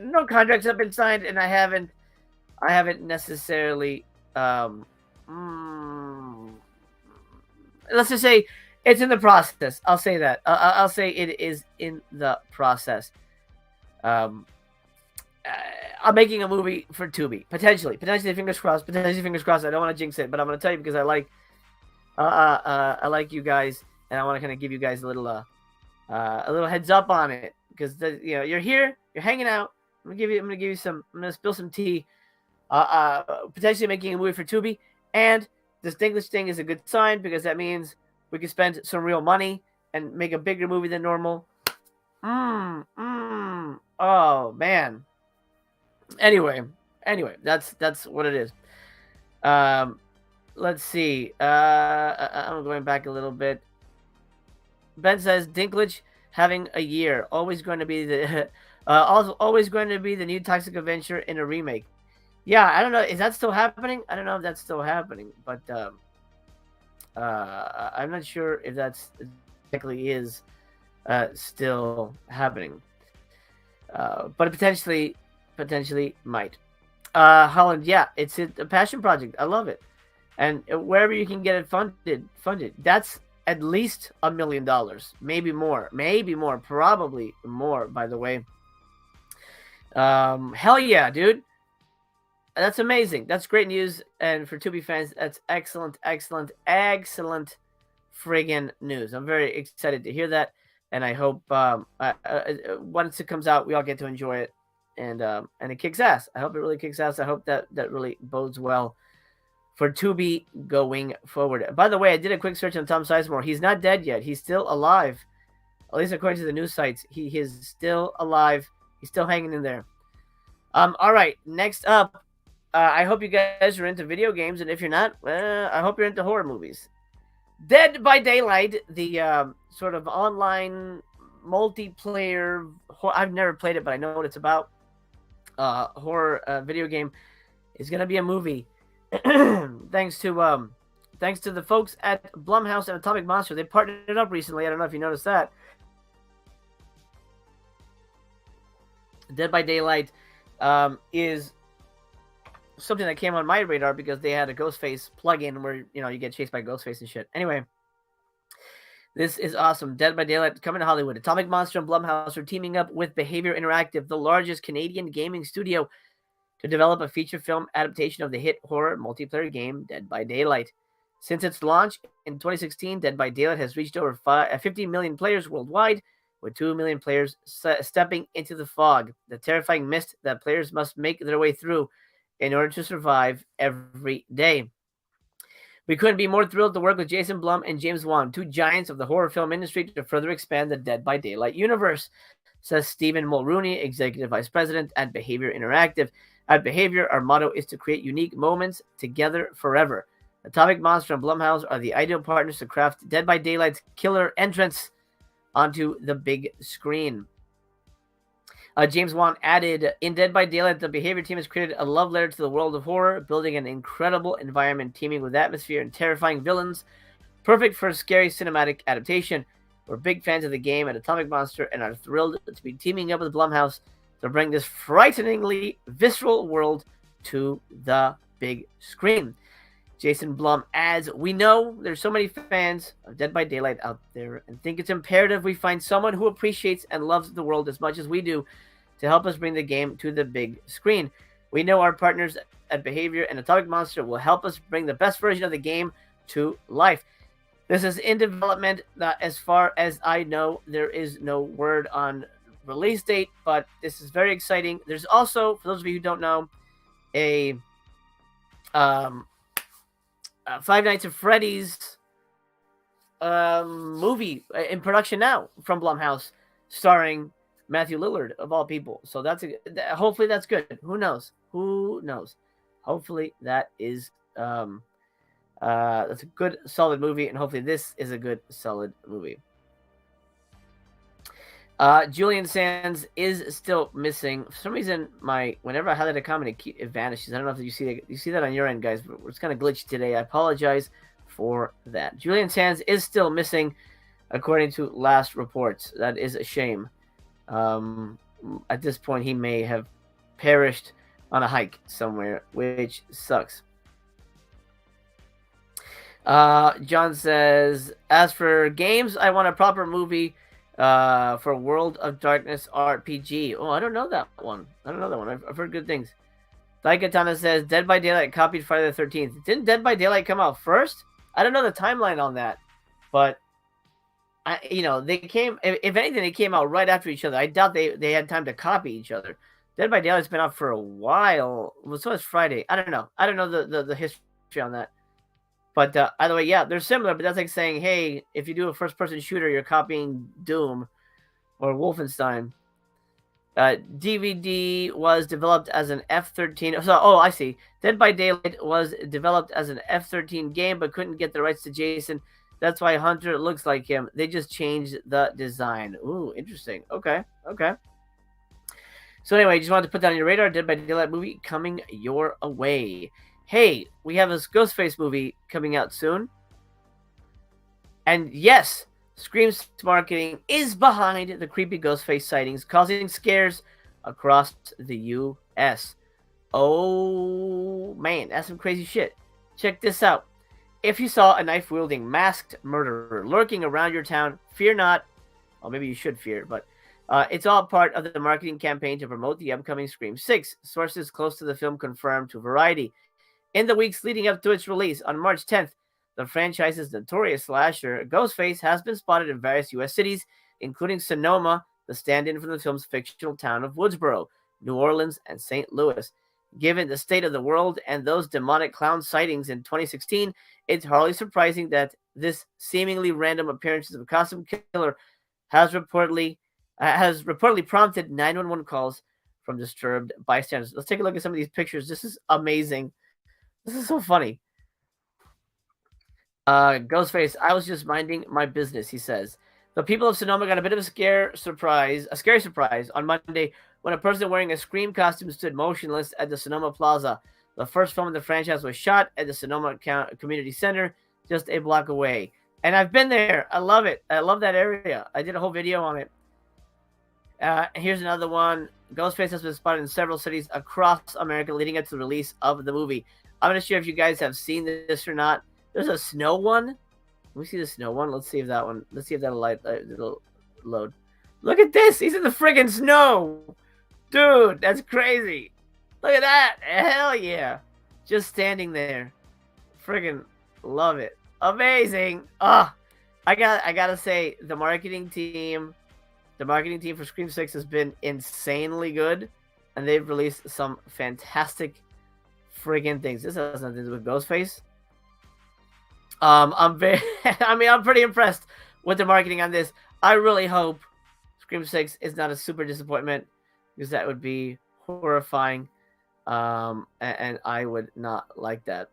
no contracts have been signed, and I haven't necessarily let's just say it's in the process. I'll say that. I'll say it is in the process. I'm making a movie for TUBI, potentially fingers crossed. I don't want to jinx it, but I'm going to tell you because I like you guys, and I want to kind of give you guys a little heads up on it because you're here, you're hanging out. I'm gonna spill some tea. Potentially making a movie for TUBI, and this Dinklage thing is a good sign because that means we can spend some real money and make a bigger movie than normal. Oh man. Anyway, that's what it is. Let's see. I'm going back a little bit. Ben says Dinklage having a year, always going to be the always going to be the new Toxic Avenger in a remake. Yeah, I don't know. Is that still happening? I don't know if that's still happening, but I'm not sure if that's exactly is still happening. But potentially might. Holland, yeah, it's a passion project. I love it, and wherever you can get it funded. That's at least $1 million, maybe more, probably more. By the way, hell yeah, dude. That's amazing. That's great news. And for TUBI fans, that's excellent friggin' news. I'm very excited to hear that. And I hope once it comes out, we all get to enjoy it. And it kicks ass. I hope it really kicks ass. I hope that really bodes well for TUBI going forward. By the way, I did a quick search on Tom Sizemore. He's not dead yet. He's still alive. At least according to the news sites. He is still alive. He's still hanging in there. All right. Next up, I hope you guys are into video games, and if you're not, I hope you're into horror movies. Dead by Daylight, the sort of online multiplayer. I've never played it, but I know what it's about. Horror video game is gonna be a movie. thanks to the folks at Blumhouse and Atomic Monster. They partnered up recently. I don't know if you noticed that. Dead by Daylight is something that came on my radar because they had a Ghostface plugin where you get chased by Ghostface and shit. Anyway, this is awesome. Dead by Daylight coming to Hollywood. Atomic Monster and Blumhouse are teaming up with Behavior Interactive, the largest Canadian gaming studio, to develop a feature film adaptation of the hit horror multiplayer game Dead by Daylight. Since its launch in 2016, Dead by Daylight has reached over 50 million players worldwide, with 2 million players stepping into the fog, the terrifying mist that players must make their way through in order to survive every day. We couldn't be more thrilled to work with Jason Blum and James Wan, two giants of the horror film industry, to further expand the Dead by Daylight universe, says Stephen Mulrooney, Executive Vice President at Behavior Interactive. At Behavior, our motto is to create unique moments together forever. Atomic Monster and Blumhouse are the ideal partners to craft Dead by Daylight's killer entrance onto the big screen. James Wan added, in Dead by Daylight, the Behavior team has created a love letter to the world of horror, building an incredible environment teeming with atmosphere and terrifying villains, perfect for a scary cinematic adaptation. We're big fans of the game at Atomic Monster and are thrilled to be teaming up with Blumhouse to bring this frighteningly visceral world to the big screen. Jason Blum adds, we know there's so many fans of Dead by Daylight out there and think it's imperative we find someone who appreciates and loves the world as much as we do to help us bring the game to the big screen. We know our partners at Behavior and Atomic Monster will help us bring the best version of the game to life. This is in development. As far as I know, there is no word on release date, but this is very exciting. There's also, for those of you who don't know, a Five Nights at Freddy's movie in production now from Blumhouse, starring Matthew Lillard of all people. So hopefully that's good. Who knows? Hopefully that is that's a good solid movie, and hopefully this is a good solid movie. Julian Sands is still missing. For some reason, whenever I highlight a comment, it vanishes. I don't know if you see that on your end, guys. But it's kind of glitchy today. I apologize for that. Julian Sands is still missing, according to last reports. That is a shame. At this point, he may have perished on a hike somewhere, which sucks. John says, as for games, I want a proper movie for World of Darkness RPG. Oh, I don't know that one. I've heard good things. Daikatana says, Dead by Daylight copied Friday the 13th. Didn't Dead by Daylight come out first? I don't know the timeline on that, but they came. If anything, they came out right after each other. I doubt they had time to copy each other. Dead by Daylight's been out for a while. Well, so is Friday. I don't know. I don't know the history on that. But either way, yeah, they're similar. But that's like saying, hey, if you do a first-person shooter, you're copying Doom or Wolfenstein. DVD was developed as an F-13. So, I see. Dead by Daylight was developed as an F-13 game, but couldn't get the rights to Jason. That's why Hunter looks like him. They just changed the design. Ooh, interesting. Okay. So anyway, just wanted to put that on your radar. Dead by Daylight movie coming your way. Hey, we have this Ghostface movie coming out soon. And yes, Scream's marketing is behind the creepy Ghostface sightings, causing scares across the U.S. Oh man, that's some crazy shit. Check this out. If you saw a knife-wielding masked murderer lurking around your town, fear not. Well, maybe you should fear, but it's all part of the marketing campaign to promote the upcoming Scream 6. Sources close to the film confirmed to Variety. In the weeks leading up to its release on March 10th, the franchise's notorious slasher, Ghostface, has been spotted in various U.S. cities, including Sonoma, the stand-in for the film's fictional town of Woodsboro, New Orleans, and St. Louis. Given the state of the world and those demonic clown sightings in 2016, it's hardly surprising that this seemingly random appearance of a costume killer has reportedly prompted 911 calls from disturbed bystanders. Let's take a look at some of these pictures. This is amazing. This is so funny. Ghostface, I was just minding my business, he says. The people of Sonoma got a bit of a scary surprise on Monday when a person wearing a Scream costume stood motionless at the Sonoma Plaza. The first film in the franchise was shot at the Sonoma Community Center, just a block away. And I've been there. I love it. I love that area. I did a whole video on it. Here's another one. Ghostface has been spotted in several cities across America leading up to the release of the movie. I'm not sure if you guys have seen this or not. There's a snow one. Let me see the snow one. Let's see if that one. Let's see if that'll load. Look at this. He's in the friggin' snow. Dude, that's crazy. Look at that. Hell yeah. Just standing there. Friggin' love it. Amazing. I gotta say, the marketing team for Scream 6 has been insanely good. And they've released some fantastic friggin' things. This has nothing to do with Ghostface. I'm pretty impressed with the marketing on this. I really hope Scream 6 is not a super disappointment, because that would be horrifying. And I would not like that.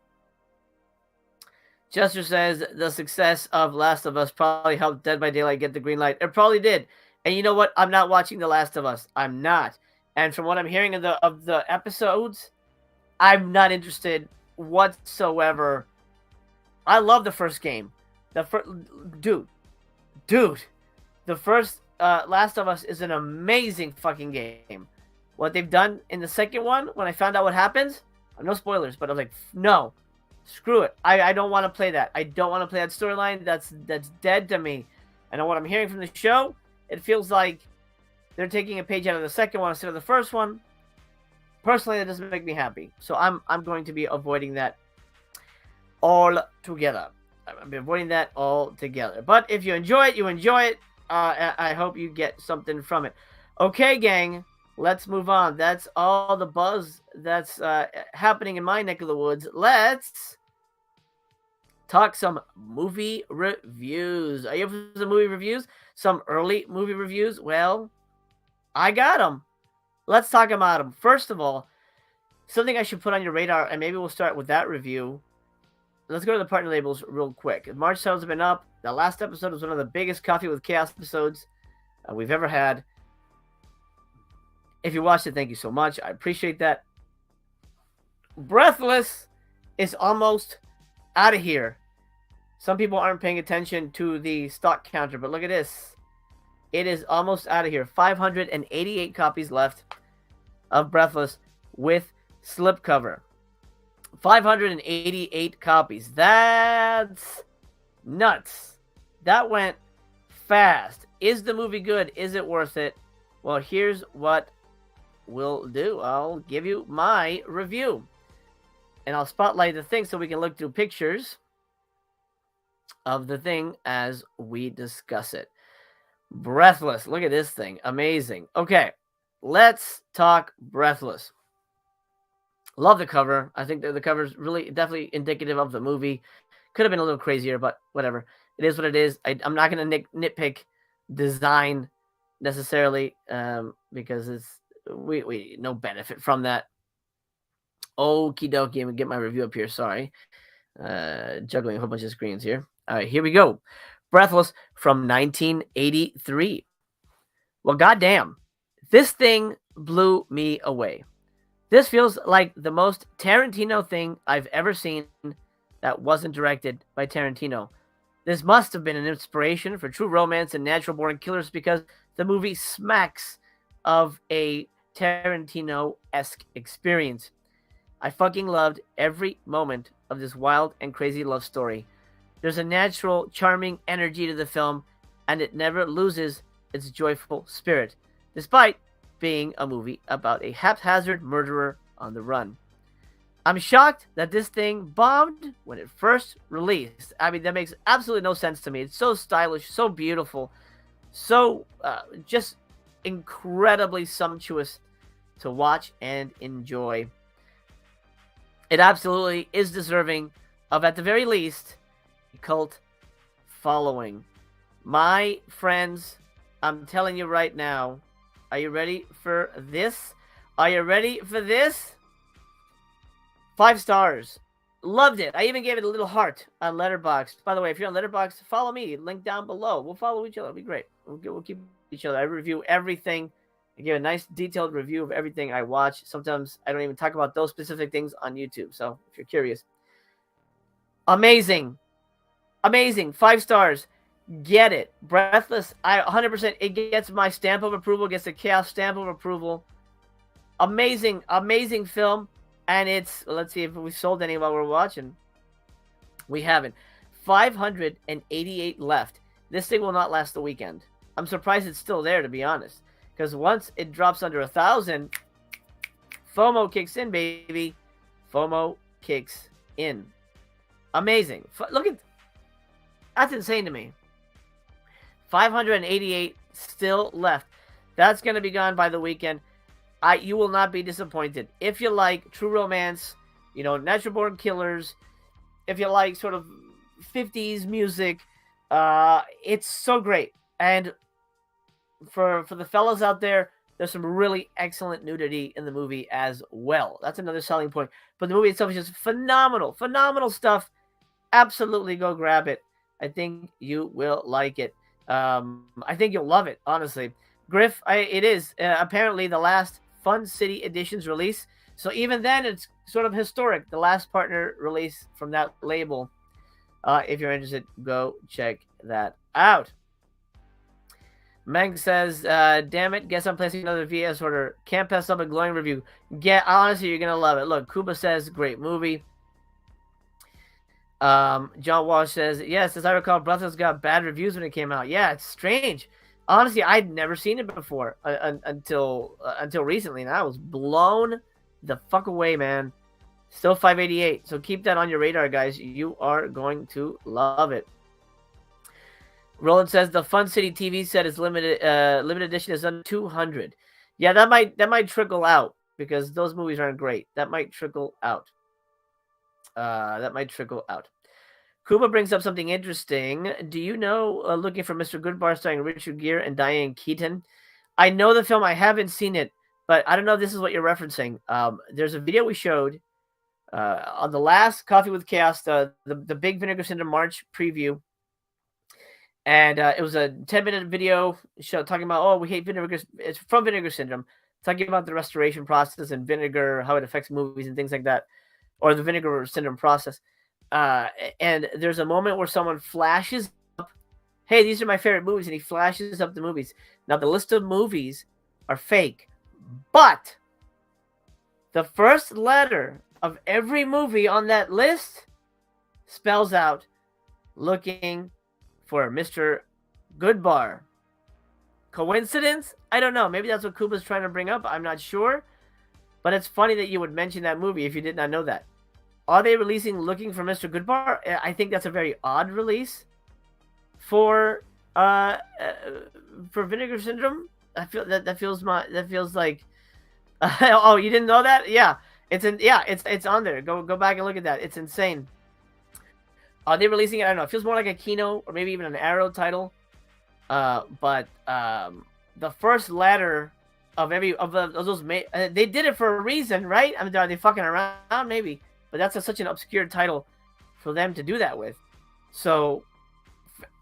Chester says the success of Last of Us probably helped Dead by Daylight get the green light. It probably did. And you know what? I'm not watching The Last of Us. I'm not. And from what I'm hearing of the episodes, I'm not interested whatsoever. I love the first game. Dude. The first Last of Us is an amazing fucking game. What they've done in the second one, when I found out what happens, no spoilers, but I was like, no, screw it. I don't want to play that. I don't want to play that storyline. That's dead to me. And what I'm hearing from the show, it feels like they're taking a page out of the second one instead of the first one. Personally, that doesn't make me happy. So I'm going to be avoiding that altogether. I'm avoiding that altogether. But if you enjoy it, you enjoy it. I hope you get something from it. Okay, gang, let's move on. That's all the buzz that's happening in my neck of the woods. Let's talk some movie reviews. Are you up for some movie reviews? Some early movie reviews? Well, I got them. Let's talk about them. First of all, something I should put on your radar, and maybe we'll start with that review. Let's go to the partner labels real quick. March sales have been up. The last episode was one of the biggest Coffee with Chaos episodes we've ever had. If you watched it, thank you so much. I appreciate that. Breathless is almost out of here. Some people aren't paying attention to the stock counter, but look at this. It is almost out of here. 588 copies left of Breathless with slipcover. 588 copies. That's nuts. That went fast. Is the movie good? Is it worth it? Well, here's what we'll do. I'll give you my review. And I'll spotlight the thing so we can look through pictures of the thing as we discuss it. Breathless. Look at this thing. Amazing. Okay, let's talk Breathless. Love the cover. I think the cover is really definitely indicative of the movie. Could have been a little crazier, but whatever. It is what it is. I'm not going to nitpick design necessarily because it's we no benefit from that. Okie dokie. I'm going to get my review up here. Sorry. Juggling a whole bunch of screens here. All right, here we go. Breathless from 1983. Well, goddamn. This thing blew me away. This feels like the most Tarantino thing I've ever seen that wasn't directed by Tarantino. This must have been an inspiration for True Romance and Natural Born Killers because the movie smacks of a Tarantino-esque experience. I fucking loved every moment of this wild and crazy love story. There's a natural, charming energy to the film, and it never loses its joyful spirit, despite being a movie about a haphazard murderer on the run. I'm shocked that this thing bombed when it first released. I mean, that makes absolutely no sense to me. It's so stylish, so beautiful, so just incredibly sumptuous to watch and enjoy. It absolutely is deserving of, at the very least, a cult following. My friends, I'm telling you right now, are you ready for this? Are you ready for this? 5 stars. Loved it. I even gave it a little heart on Letterboxd. By the way, if you're on Letterboxd, follow me. Link down below. We'll follow each other. It'll be great. We'll keep each other. I review everything. I give a nice detailed review of everything I watch. Sometimes I don't even talk about those specific things on YouTube. So if you're curious. Amazing. Amazing. 5 stars. Get it. Breathless. 100%. It gets my stamp of approval. Gets the Chaos stamp of approval. Amazing. Amazing film. And it's, let's see if we sold any while we're watching. We haven't. 588 left. This thing will not last the weekend. I'm surprised it's still there, to be honest. Because once it drops under 1,000, FOMO kicks in, baby. FOMO kicks in. Amazing. Look at, that's insane to me. 588 still left. That's going to be gone by the weekend. You will not be disappointed. If you like True Romance, you know, Natural Born Killers, if you like sort of 50s music, it's so great. And for the fellas out there, there's some really excellent nudity in the movie as well. That's another selling point. But the movie itself is just phenomenal. Phenomenal stuff. Absolutely go grab it. I think you will like it. I think you'll love it, honestly. Griff, it is apparently the last Fun City Editions release. So even then, it's sort of historic. The last partner release from that label. If you're interested, go check that out. Meg says, damn it, guess I'm placing another VS order. Can't pass up a glowing review. Honestly, you're going to love it. Look, Kuba says, great movie. John Walsh says, yes, as I recall, Breathless got bad reviews when it came out. Yeah, it's strange. Honestly, I'd never seen it before until recently, and I was blown the fuck away, man. Still 588, so keep that on your radar, guys. You are going to love it. Roland says the Fun City TV set is limited edition is under 200. Yeah, that might trickle out because those movies aren't great. That might trickle out. Kuba brings up something interesting. Do you know Looking for Mr. Goodbar starring Richard Gere and Diane Keaton? I know the film. I haven't seen it, but I don't know if this is what you're referencing. There's a video we showed on the last Coffee with Chaos, the big Vinegar Syndrome March preview. And it was a 10-minute video show talking about, we hate vinegar. It's from Vinegar Syndrome, talking about the restoration process and vinegar, how it affects movies and things like that, or the Vinegar Syndrome process. And there's a moment where someone flashes up, hey, these are my favorite movies, and he flashes up the movies. Now, the list of movies are fake, but the first letter of every movie on that list spells out Looking for Mr. Goodbar. Coincidence? I don't know. Maybe that's what Kuba's trying to bring up. I'm not sure. But it's funny that you would mention that movie if you did not know that. Are they releasing Looking for Mr. Goodbar? I think that's a very odd release for Vinegar Syndrome. I feel that feels like oh, you didn't know that? Yeah. It's on there. Go back and look at that. It's insane. Are they releasing it? I don't know. It feels more like a Kino or maybe even an Arrow title. But the first letter of those they did it for a reason, right? I mean, are they fucking around? Maybe. But that's such an obscure title for them to do that with. So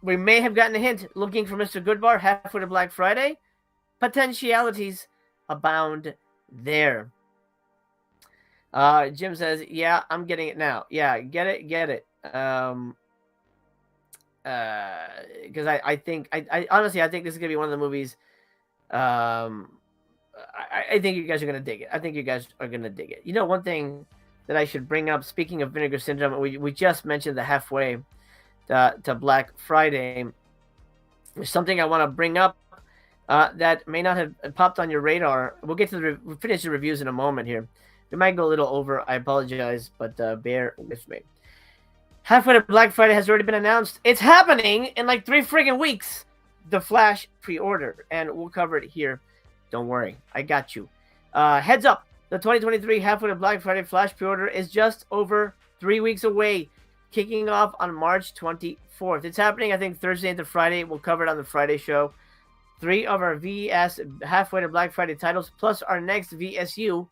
we may have gotten a hint. Looking for Mr. Goodbar halfway to Black Friday. Potentialities. abound there. Jim says, yeah, I'm getting it now. Yeah, get it. Because I think I honestly I think this is gonna be one of the movies. I think you guys are gonna dig it. I think you guys are gonna dig it. You know, one thing that I should bring up. Speaking of Vinegar Syndrome, we just mentioned the halfway to Black Friday. There's something I want to bring up that may not have popped on your radar. We'll get to we'll finish the reviews in a moment here. We might go a little over. I apologize, but bear with me. Halfway to Black Friday has already been announced. It's happening in like 3 friggin' weeks. The Flash pre-order, and we'll cover it here. Don't worry, I got you. Heads up, the 2023 Halfway to Black Friday Flash pre-order is just over 3 weeks away, kicking off on March 24th. It's happening, I think, Thursday into Friday. We'll cover it on the Friday show. 3 of our VS Halfway to Black Friday titles, plus our next VSU,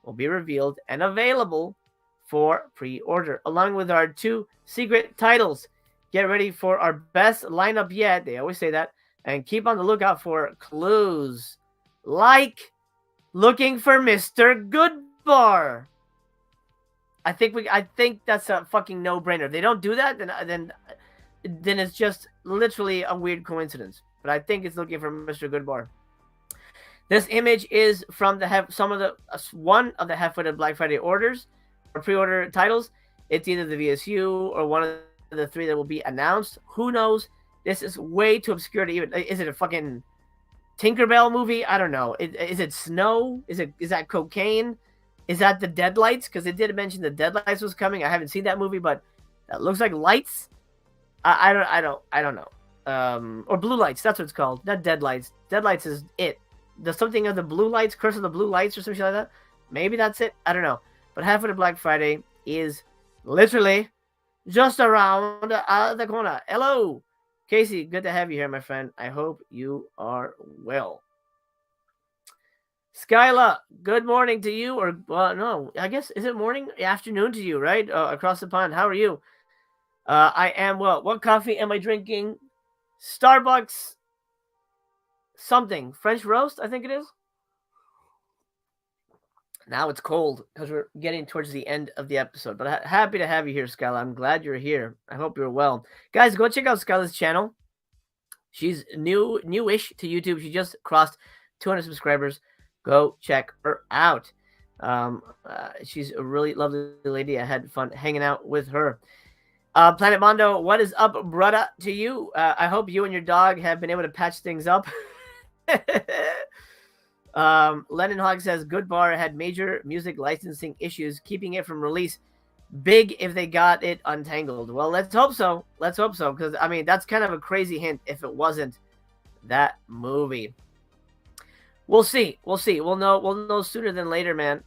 will be revealed and available for pre-order, along with our 2 secret titles. Get ready for our best lineup yet. They always say that. And keep on the lookout for clues. Like looking for Mr. Goodbar. I think that's a fucking no-brainer. If they don't do that, then it's just literally a weird coincidence. But I think it's looking for Mr. Goodbar. This image is from one of the Halfway to Black Friday orders or pre-order titles. It's either the VSU or one of the 3 that will be announced. Who knows? This is way too obscure to even. Is it a fucking Tinkerbell movie? I don't know. Is it snow? Is that cocaine? Is that the Deadlights? Because they did mention the Deadlights was coming. I haven't seen that movie, but that looks like Lights. I don't know. Or Blue Lights. That's what it's called. Not Deadlights. Deadlights is it. There's something of the Blue Lights, Curse of the Blue Lights, or something like that. Maybe that's it. I don't know. But Halfway to Black Friday is literally just around the corner. Hello, Casey. Good to have you here, my friend. I hope you are well. Skyla, good morning to you. Or, well, no, I guess, is it morning, afternoon to you, right? Across the pond. How are you? I am well. What coffee am I drinking? Starbucks something. French roast, I think it is. Now it's cold because we're getting towards the end of the episode. But happy to have you here, Skyla. I'm glad you're here. I hope you're well. Guys, go check out Skyla's channel. She's newish to YouTube. She just crossed 200 subscribers. Go check her out. She's a really lovely lady. I had fun hanging out with her. Planet Mondo, what is up, brother, to you? I hope you and your dog have been able to patch things up. Lennon Hogg says Goodbar had major music licensing issues, keeping it from release. Big if they got it untangled. Well, let's hope so. Let's hope so, because I mean that's kind of a crazy hint if it wasn't that movie. We'll see. We'll see. We'll know sooner than later, man.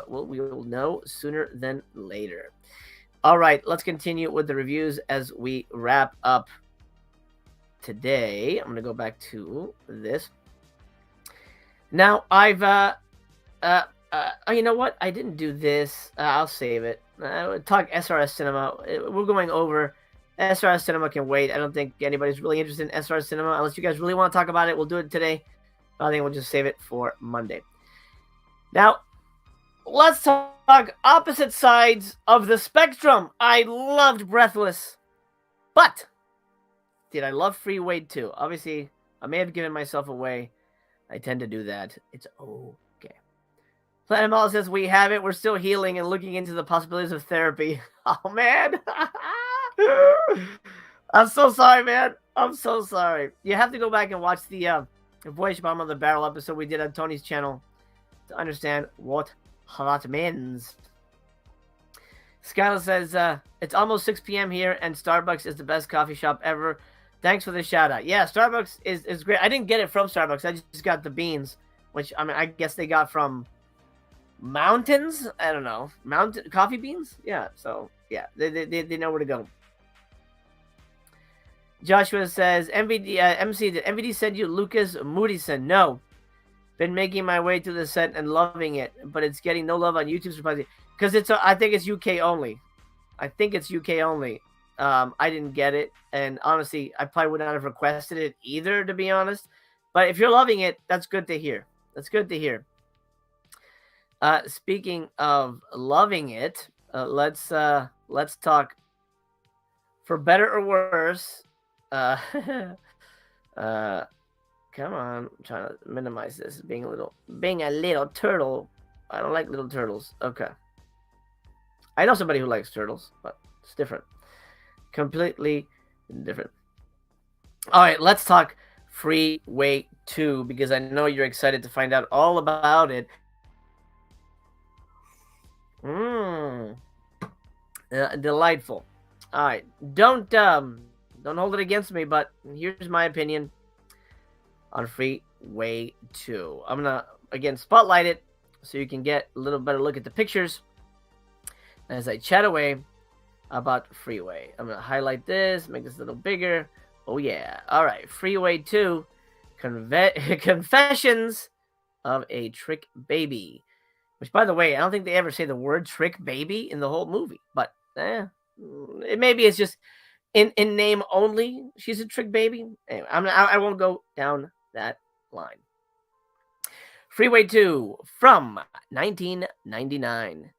We will know sooner than later. All right, let's continue with the reviews as we wrap up today. I'm gonna go back to this. Now, I've, you know what? I didn't do this. I'll save it. Talk SRS Cinema. We're going over. SRS Cinema can wait. I don't think anybody's really interested in SRS Cinema. Unless you guys really want to talk about it, we'll do it today. I think we'll just save it for Monday. Now, let's talk opposite sides of the spectrum. I loved Breathless. But, did I love Freeway too? Obviously, I may have given myself away. I tend to do that. It's okay. Planet Mall says we have it. We're still healing and looking into the possibilities of therapy. Oh, man. I'm so sorry, man. I'm so sorry. You have to go back and watch the Voyage Bomb on the Barrel episode we did on Tony's channel to understand what that means. Skylar says, it's almost 6 p.m. here, and Starbucks is the best coffee shop ever. Thanks for the shout out. Yeah, Starbucks is great. I didn't get it from Starbucks. I just got the beans, which I mean, I guess they got from mountains. I don't know, mountain coffee beans. Yeah, so yeah, they know where to go. Joshua says, MC, did MVD send you Lucas Moodison? No. Been making my way through the set and loving it, but it's getting no love on YouTube, surprisingly. Because I think it's UK only. I think it's UK only. I didn't get it, and honestly, I probably would not have requested it either, to be honest. But if you're loving it, that's good to hear. That's good to hear. Speaking of loving it, let's talk for better or worse. Uh, uh, come on, I'm trying to minimize this. Being a little turtle. I don't like little turtles. Okay, I know somebody who likes turtles, but it's different. Completely different. All right, let's talk Freeway 2 because I know you're excited to find out all about it. Delightful. All right, don't hold it against me, but here's my opinion on Freeway 2. I'm gonna again spotlight it so you can get a little better look at the pictures as I chat away about Freeway. I'm gonna highlight this, make this a little bigger. Oh yeah. All right, Freeway 2, Confessions of a Trick Baby. Which, by the way, I don't think they ever say the word trick baby in the whole movie. But maybe it's just in name only. She's a trick baby. Anyway, I won't go down that line. Freeway 2 from 1999.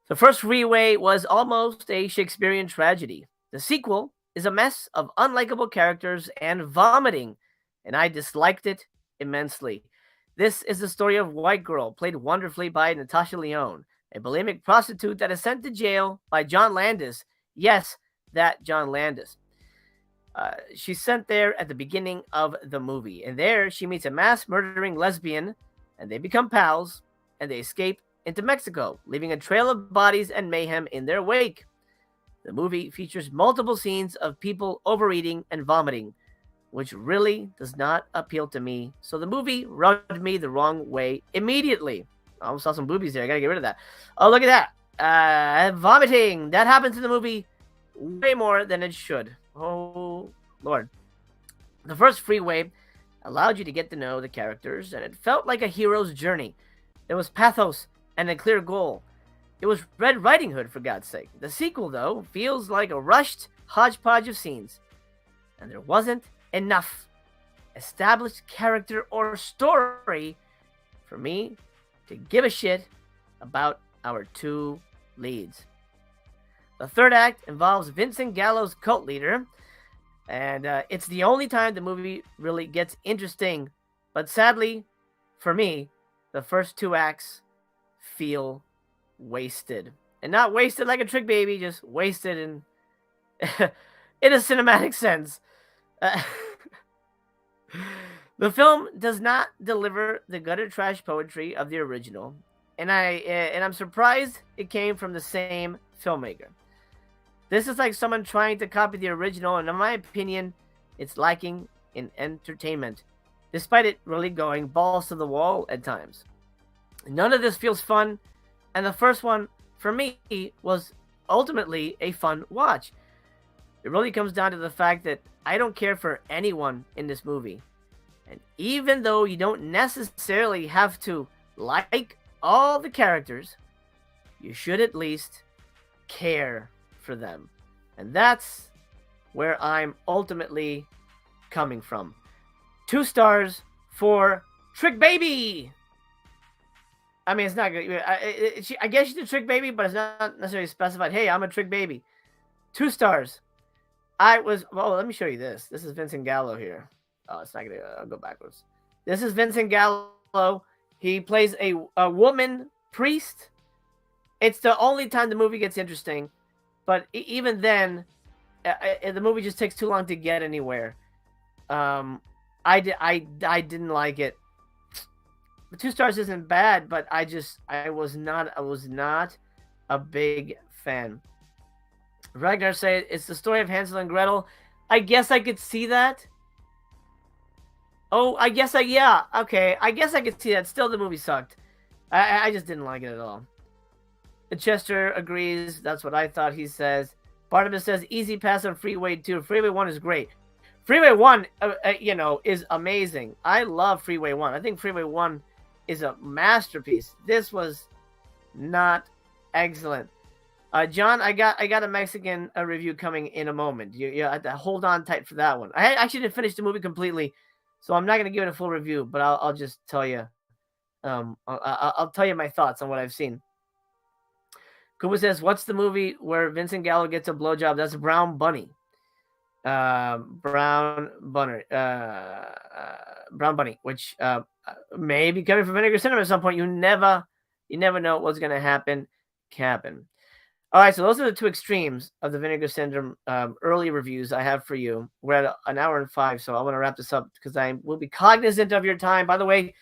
The first Freeway was almost a Shakespearean tragedy. The sequel is a mess of unlikable characters and vomiting, and I disliked it immensely. This is the story of White Girl, played wonderfully by Natasha Lyonne, a bulimic prostitute that is sent to jail by John Landis. Yes, that John Landis. She's sent there at the beginning of the movie, and there she meets a mass murdering lesbian, and they become pals, and they escape into Mexico, leaving a trail of bodies and mayhem in their wake. The movie features multiple scenes of people overeating and vomiting, which really does not appeal to me. So the movie rubbed me the wrong way immediately. I almost saw some boobies there. I gotta get rid of that. Oh, look at that. Vomiting. That happens in the movie way more than it should. Oh, Lord. The first Freeway allowed you to get to know the characters, and it felt like a hero's journey. There was pathos and a clear goal. It was Red Riding Hood, for God's sake. The sequel, though, feels like a rushed hodgepodge of scenes. And there wasn't enough established character or story for me to give a shit about our two leads. The third act involves Vincent Gallo's cult leader, and it's the only time the movie really gets interesting. But sadly, for me, the first two acts feel wasted. And not wasted like a trick baby, just wasted in in a cinematic sense. The film does not deliver the gutter trash poetry of the original, and I'm surprised it came from the same filmmaker. This is like someone trying to copy the original, and in my opinion, it's lacking in entertainment, despite it really going balls to the wall at times. None of this feels fun, and the first one, for me, was ultimately a fun watch. It really comes down to the fact that I don't care for anyone in this movie. And even though you don't necessarily have to like all the characters, you should at least care for them. And that's where I'm ultimately coming from. 2 stars for Trick Baby! I mean, it's not good. I guess she's a Trick Baby, but it's not necessarily specified. Hey, I'm a Trick Baby. 2 stars. Well, let me show you this. This is Vincent Gallo here. Oh, it's not gonna. I'll go backwards. This is Vincent Gallo. He plays a woman priest. It's the only time the movie gets interesting, but even then, the movie just takes too long to get anywhere. I didn't like it. The 2 stars isn't bad, but I was not a big fan. Ragnar said it's the story of Hansel and Gretel. I guess I could see that. Oh, yeah, okay. I guess I could see that. Still, the movie sucked. I just didn't like it at all. Chester agrees. That's what I thought, he says. Barnabas says, easy pass on Freeway 2. Freeway 1 is great. Freeway 1, is amazing. I love Freeway 1. I think Freeway 1 is a masterpiece. This was not excellent. John, I got a Mexican review coming in a moment. You have to hold on tight for that one. I actually didn't finish the movie completely, so I'm not going to give it a full review, but I'll just tell you I'll tell you my thoughts on what I've seen. Kuba says, "What's the movie where Vincent Gallo gets a blowjob?" That's Brown Bunny. Brown Bunny. Brown Bunny, which may be coming from Vinegar Syndrome at some point. You never know what's gonna happen. All right, so those are the two extremes of the Vinegar Syndrome early reviews I have for you. We're at an hour and 5, so I want to wrap this up because I will be cognizant of your time. By the way,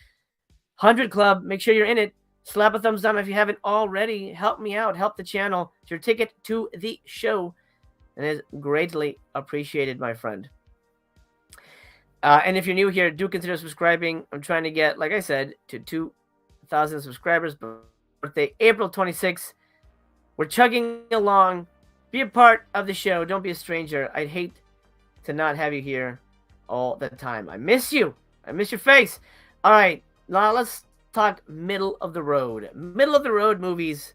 100 Club, make sure you're in it. Slap a thumbs down if you haven't already. Help me out. Help the channel. It's your ticket to the show, and is greatly appreciated, my friend. And if you're new here, do consider subscribing. I'm trying to get, like I said, to 2,000 subscribers. Birthday, April 26th. We're chugging along. Be a part of the show. Don't be a stranger. I'd hate to not have you here all the time. I miss you. I miss your face. All right. Now let's talk middle of the road. Middle of the road movies.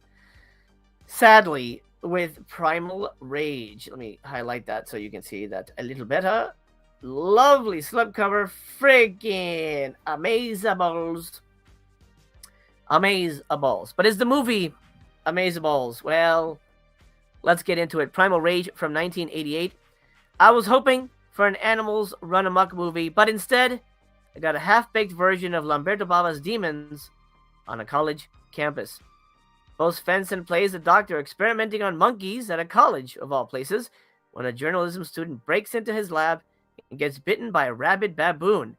Sadly, with Primal Rage. Let me highlight that so you can see that a little better. Lovely slipcover. Freaking amazeballs. Amazeballs. But is the movie Amazeballs? Well, let's get into it. Primal Rage from 1988. I was hoping for an Animals Run Amok movie, but instead, I got a half-baked version of Lamberto Bava's Demons on a college campus. Bo Svensson plays a doctor experimenting on monkeys at a college, of all places, when a journalism student breaks into his lab and gets bitten by a rabid baboon.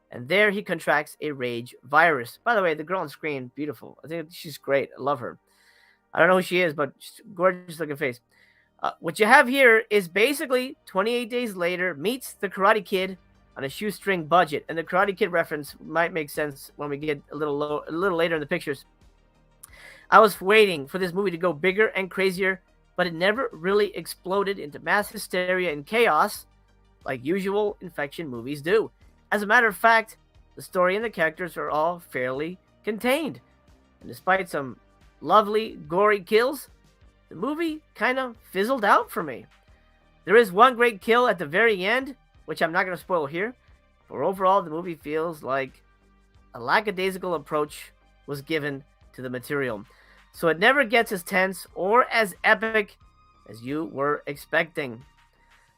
And there he contracts a rage virus. By the way, the girl on screen, beautiful. I think she's great. I love her. I don't know who she is, but gorgeous looking face. What you have here is basically 28 Days Later meets The Karate Kid on a shoestring budget. And the Karate Kid reference might make sense when we get a little later in the pictures. I was waiting for this movie to go bigger and crazier, but it never really exploded into mass hysteria and chaos like usual infection movies do. As a matter of fact, the story and the characters are all fairly contained. And despite some lovely, gory kills, the movie kind of fizzled out for me. There is one great kill at the very end, which I'm not going to spoil here, but overall the movie feels like a lackadaisical approach was given to the material. So it never gets as tense or as epic as you were expecting.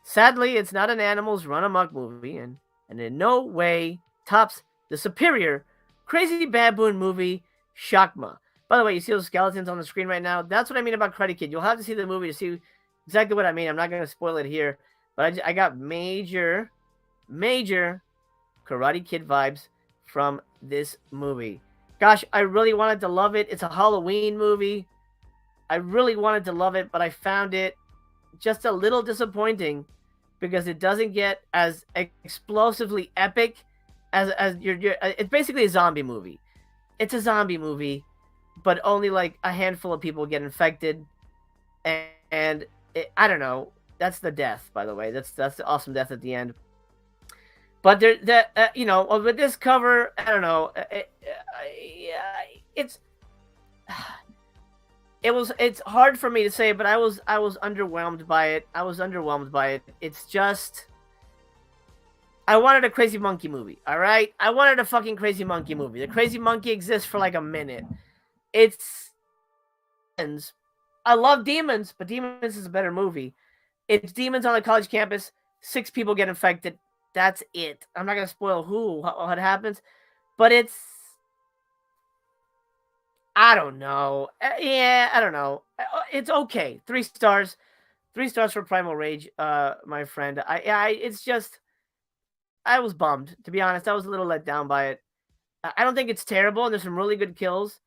Sadly, it's not an Animals Run Amok movie, and in no way tops the superior Crazy Baboon movie, Shakma. By the way, you see those skeletons on the screen right now? That's what I mean about Karate Kid. You'll have to see the movie to see exactly what I mean. I'm not going to spoil it here, but I got major Karate Kid vibes from this movie. Gosh, I really wanted to love it. It's a Halloween movie. I really wanted to love it, but I found it just a little disappointing because it doesn't get as explosively epic as your it's basically a zombie movie. It's a zombie movie, but only like a handful of people get infected, and I don't know. That's the death, by the way. That's the awesome death at the end. But with this cover, I don't know. It's hard for me to say, but I was underwhelmed by it. It's just, I wanted a Crazy Monkey movie. All right, I wanted a fucking Crazy Monkey movie. The Crazy Monkey exists for like a minute. I love Demons, but Demons is a better movie. It's Demons on a college campus. 6 people get infected. That's it. I'm not gonna spoil what happens, but it's, I don't know. I don't know. It's okay. 3 stars. 3 stars for Primal Rage, my friend. It's just, I was bummed, to be honest. I was a little let down by it. I don't think it's terrible, and there's some really good kills,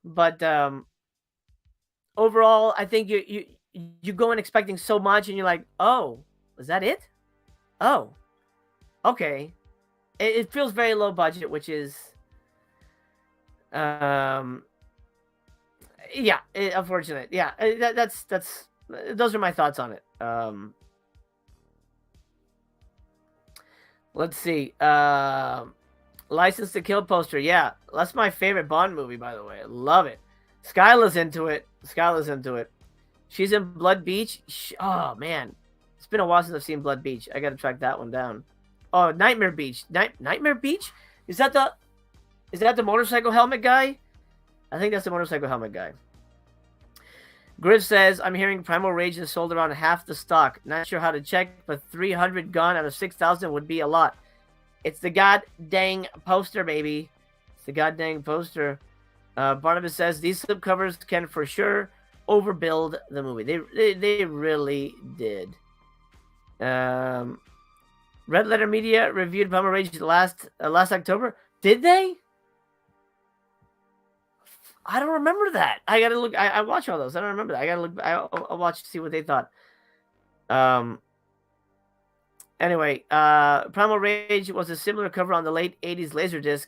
but overall, I think you go in expecting so much, and you're like, oh, is that it? Oh, okay. It feels very low budget, which is, yeah, unfortunate. Yeah, that's those are my thoughts on it. Let's see. License to Kill poster. Yeah, that's my favorite Bond movie, by the way. I love it. Skyla's into it. She's in Blood Beach. Oh man, it's been a while since I've seen Blood Beach. I gotta track that one down. Oh, Nightmare Beach. Nightmare Beach? Is that Is that the motorcycle helmet guy? I think that's the motorcycle helmet guy. Griff says, I'm hearing Primal Rage is sold around half the stock. Not sure how to check, but 300 gone out of 6,000 would be a lot. It's the god dang poster, baby. It's the god dang poster. Barnabas says, these slipcovers can for sure overbuild the movie. They really did. Red Letter Media reviewed Primal Rage last October. Did they? I don't remember that. I gotta look. I watch all those. I don't remember that. I gotta look. I'll watch to see what they thought. Anyway, Primal Rage was a similar cover on the late 80s Laserdisc.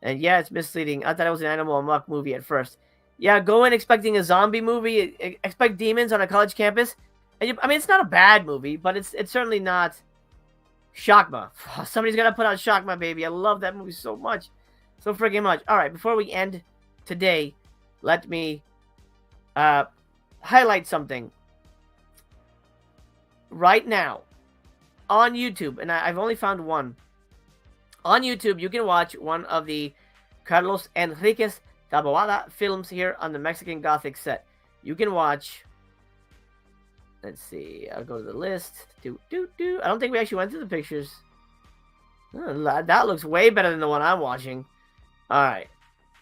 And yeah, it's misleading. I thought it was an Animal Amok movie at first. Yeah, go in expecting a zombie movie. Expect demons on a college campus. And I mean, it's not a bad movie, but it's certainly not Shockma. Somebody's got to put out Shockma, baby. I love that movie so much. So freaking much. All right, before we end today, let me highlight something. Right now, on YouTube, and I've only found one. On YouTube, you can watch one of the Carlos Enriquez Taboada films here on the Mexican Gothic set. You can watch... Let's see. I'll go to the list. I don't think we actually went through the pictures. Oh, that looks way better than the one I'm watching. All right.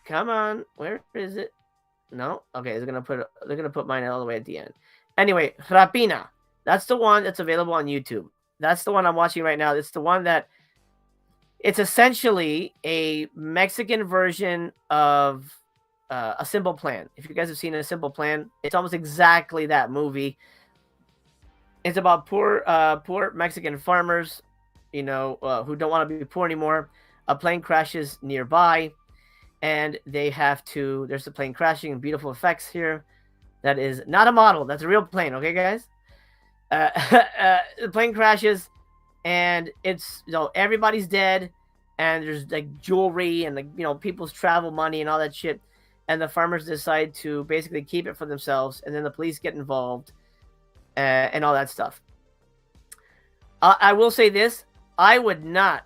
Come on. Where is it? No? Okay, they're gonna put mine all the way at the end. Anyway, Rapina. That's the one that's available on YouTube. That's the one I'm watching right now. It's the one that... It's essentially a Mexican version of A Simple Plan. If you guys have seen A Simple Plan, it's almost exactly that movie. It's about poor Mexican farmers, who don't want to be poor anymore. A plane crashes nearby, and they have to... There's the plane crashing and beautiful effects here. That is not a model. That's a real plane, okay, guys? The plane crashes, and it's everybody's dead, and there's like jewelry and people's travel money and all that shit, and the farmers decide to basically keep it for themselves, and then the police get involved, and all that stuff. I will say this: I would not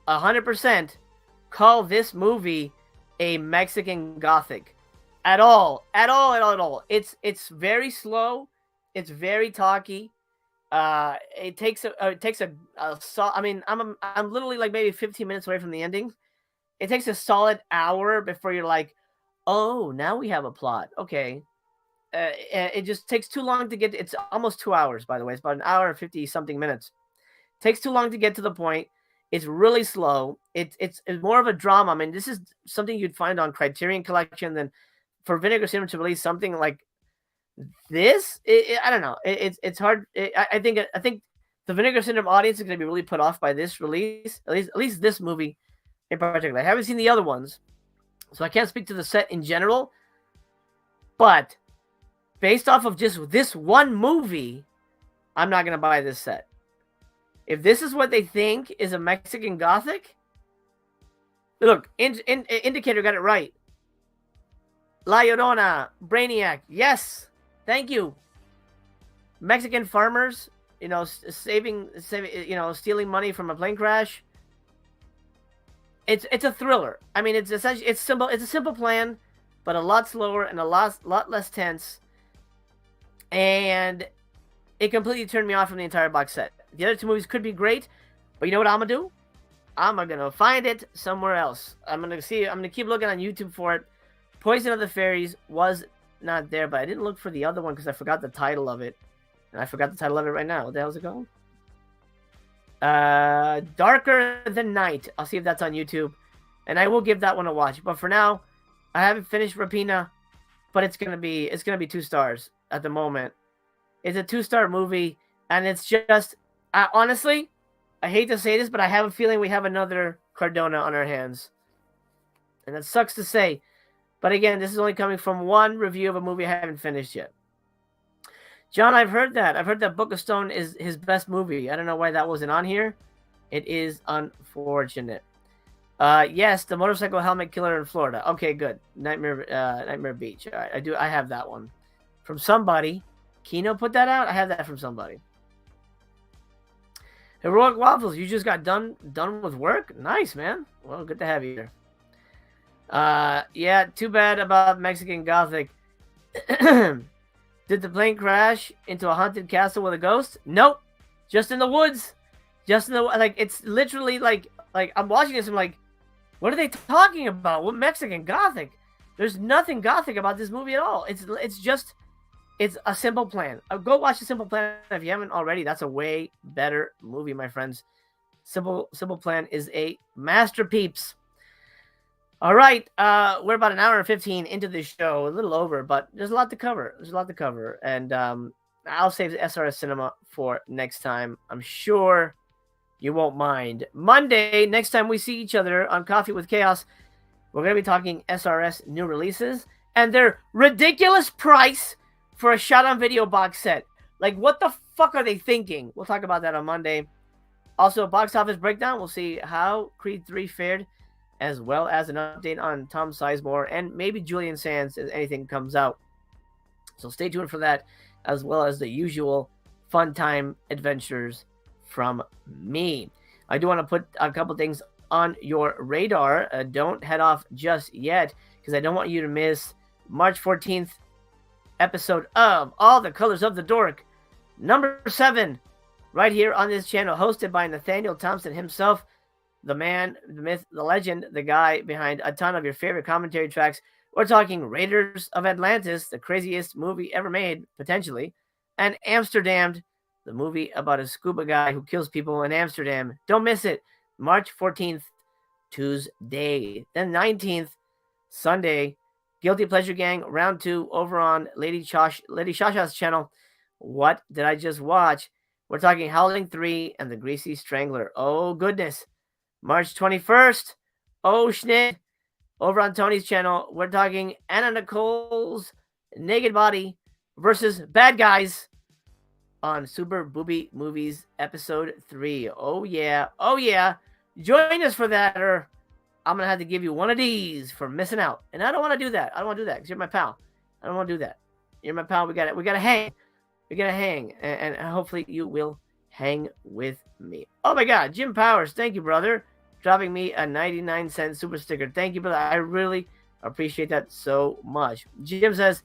100% call this movie a Mexican Gothic at all. It's very slow. It's very talky. It takes a I mean, I'm literally like maybe 15 minutes away from the ending. It takes a solid hour before you're like, oh, now we have a plot. Okay. It just takes too long to get. It's almost 2 hours, by the way. It's about an hour and 50 something minutes. Takes too long to get to the point. It's really slow. It's more of a drama. I mean, this is something you'd find on Criterion Collection. Then for Vinegar Syndrome to release something like this, I don't know. It's hard. I think the Vinegar Syndrome audience is going to be really put off by this release. At least this movie in particular. I haven't seen the other ones, so I can't speak to the set in general. But based off of just this one movie, I'm not going to buy this set. If this is what they think is a Mexican Gothic, look, Indicator got it right. La Llorona, Brainiac, yes, thank you. Mexican farmers, saving, stealing money from a plane crash. It's a thriller. I mean, it's essentially simple. It's a simple plan, but a lot slower and a lot less tense. And it completely turned me off from the entire box set. The other two movies could be great, but you know what I'm gonna do? I'm gonna find it somewhere else. I'm gonna keep looking on YouTube for it. Poison of the Fairies was not there, but I didn't look for the other one because I forgot the title of it. And I forgot the title of it right now. What the hell is it called? Darker Than Night. I'll see if that's on YouTube. And I will give that one a watch. But for now, I haven't finished Rapina, but it's gonna be 2 stars at the moment. It's a 2-star movie, and it's just honestly, I hate to say this, but I have a feeling we have another Cardona on our hands. And that sucks to say. But again, this is only coming from one review of a movie I haven't finished yet. John, I've heard that. I've heard that Book of Stone is his best movie. I don't know why that wasn't on here. It is unfortunate. Yes, the motorcycle helmet killer in Florida. Okay, good. Nightmare Beach. All right, I have that one from somebody. Kino put that out. I have that from somebody. Heroic Waffles, you just got done with work? Nice, man. Well, good to have you here. Yeah, too bad about Mexican Gothic. Did the plane crash into a haunted castle with a ghost? Nope. Just in the woods. Just in the like. It's literally like I'm watching this. I'm like, what are they talking about? What Mexican Gothic? There's nothing Gothic about this movie at all. It's a Simple Plan. Go watch the Simple Plan if you haven't already. That's a way better movie, my friends. Simple Plan is a masterpiece. All right, we're about an hour and 15 into this show, a little over, but there's a lot to cover. And I'll save the SRS Cinema for next time. I'm sure you won't mind. Monday, next time we see each other on Coffee with Chaos, we're going to be talking SRS new releases and their ridiculous price for a shot-on-video box set. Like, what the fuck are they thinking? We'll talk about that on Monday. Also, box office breakdown. We'll see how Creed 3 fared, as well as an update on Tom Sizemore and maybe Julian Sands as anything comes out. So stay tuned for that, as well as the usual fun time adventures from me. I do want to put a couple things on your radar. Don't head off just yet, because I don't want you to miss March 14th episode of All the Colors of the Dork, number 7, right here on this channel, hosted by Nathaniel Thompson himself, the man, the myth, the legend, the guy behind a ton of your favorite commentary tracks. We're talking Raiders of Atlantis, the craziest movie ever made, potentially, and Amsterdam, the movie about a scuba guy who kills people in Amsterdam. Don't miss it. March 14th, Tuesday. Then 19th, Sunday, Guilty Pleasure Gang, round 2, over on Lady Shasha's channel. What did I just watch? We're talking Howling 3 and the Greasy Strangler. Oh, goodness. March 21st, oh, schnit. Over on Tony's channel, we're talking Anna Nicole's Naked Body versus Bad Guys on Super Booby Movies Episode 3. Oh, yeah. Oh, yeah. Join us for that, or I'm going to have to give you one of these for missing out. And I don't want to do that. I don't want to do that because you're my pal. I don't want to do that. You're my pal. We got to hang. We got to hang. And hopefully you will hang with me. Oh, my God. Jim Powers. Thank you, brother. Dropping me a 99-cent super sticker. Thank you, brother. I really appreciate that so much. Jim says,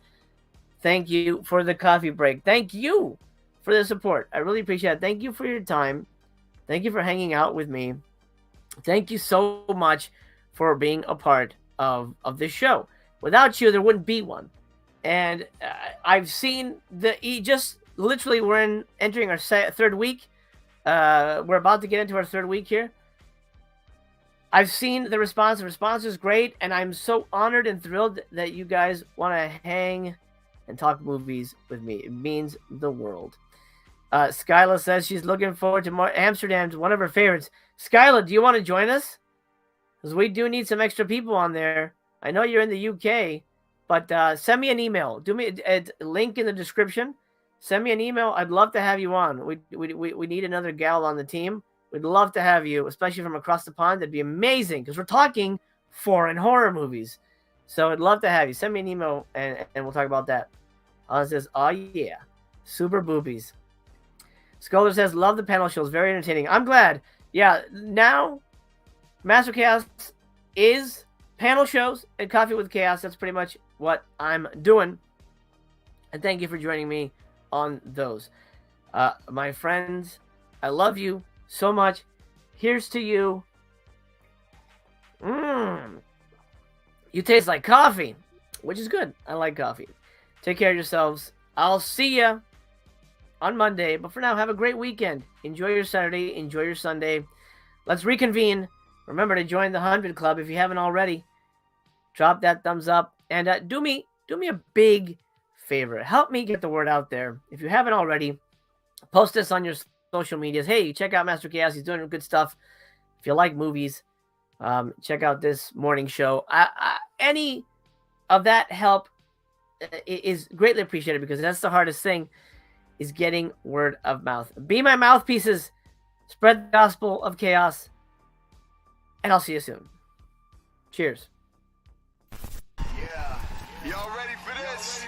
thank you for the coffee break. Thank you for the support. I really appreciate it. Thank you for your time. Thank you for hanging out with me. Thank you so much for being a part of this show. Without you, there wouldn't be one. And I've seen just literally we're entering our third week. We're about to get into our third week here. I've seen the response. The response is great, and I'm so honored and thrilled that you guys want to hang and talk movies with me. It means the world. Skyla says she's looking forward to Amsterdam's one of her favorites. Skyla, do you want to join us? Because we do need some extra people on there. I know you're in the UK, but send me an email. Do me a link in the description. Send me an email. I'd love to have you on. We need another gal on the team. We'd love to have you, especially from across the pond. That'd be amazing because we're talking foreign horror movies. So I'd love to have you. Send me an email and we'll talk about that. Says, oh yeah, super boobies. Scholar says, love the panel shows. Very entertaining. I'm glad. Yeah, now Master Chaos is panel shows and Coffee with Chaos. That's pretty much what I'm doing. And thank you for joining me on those. My friends, I love you so much. Here's to you. You taste like coffee, which is good. I like coffee. Take care of yourselves. I'll see ya on Monday. But for now, have a great weekend. Enjoy your Saturday. Enjoy your Sunday. Let's reconvene. Remember to join the 100 Club if you haven't already. Drop that thumbs up. And do me a big favor. Help me get the word out there. If you haven't already, post this on your social medias. Hey, check out Master Chaos. He's doing good stuff. If you like movies, check out this morning show. Any of that help is greatly appreciated because that's the hardest thing, is getting word of mouth. Be my mouthpieces. Spread the gospel of chaos. And I'll see you soon. Cheers. Yeah. Y'all ready for this?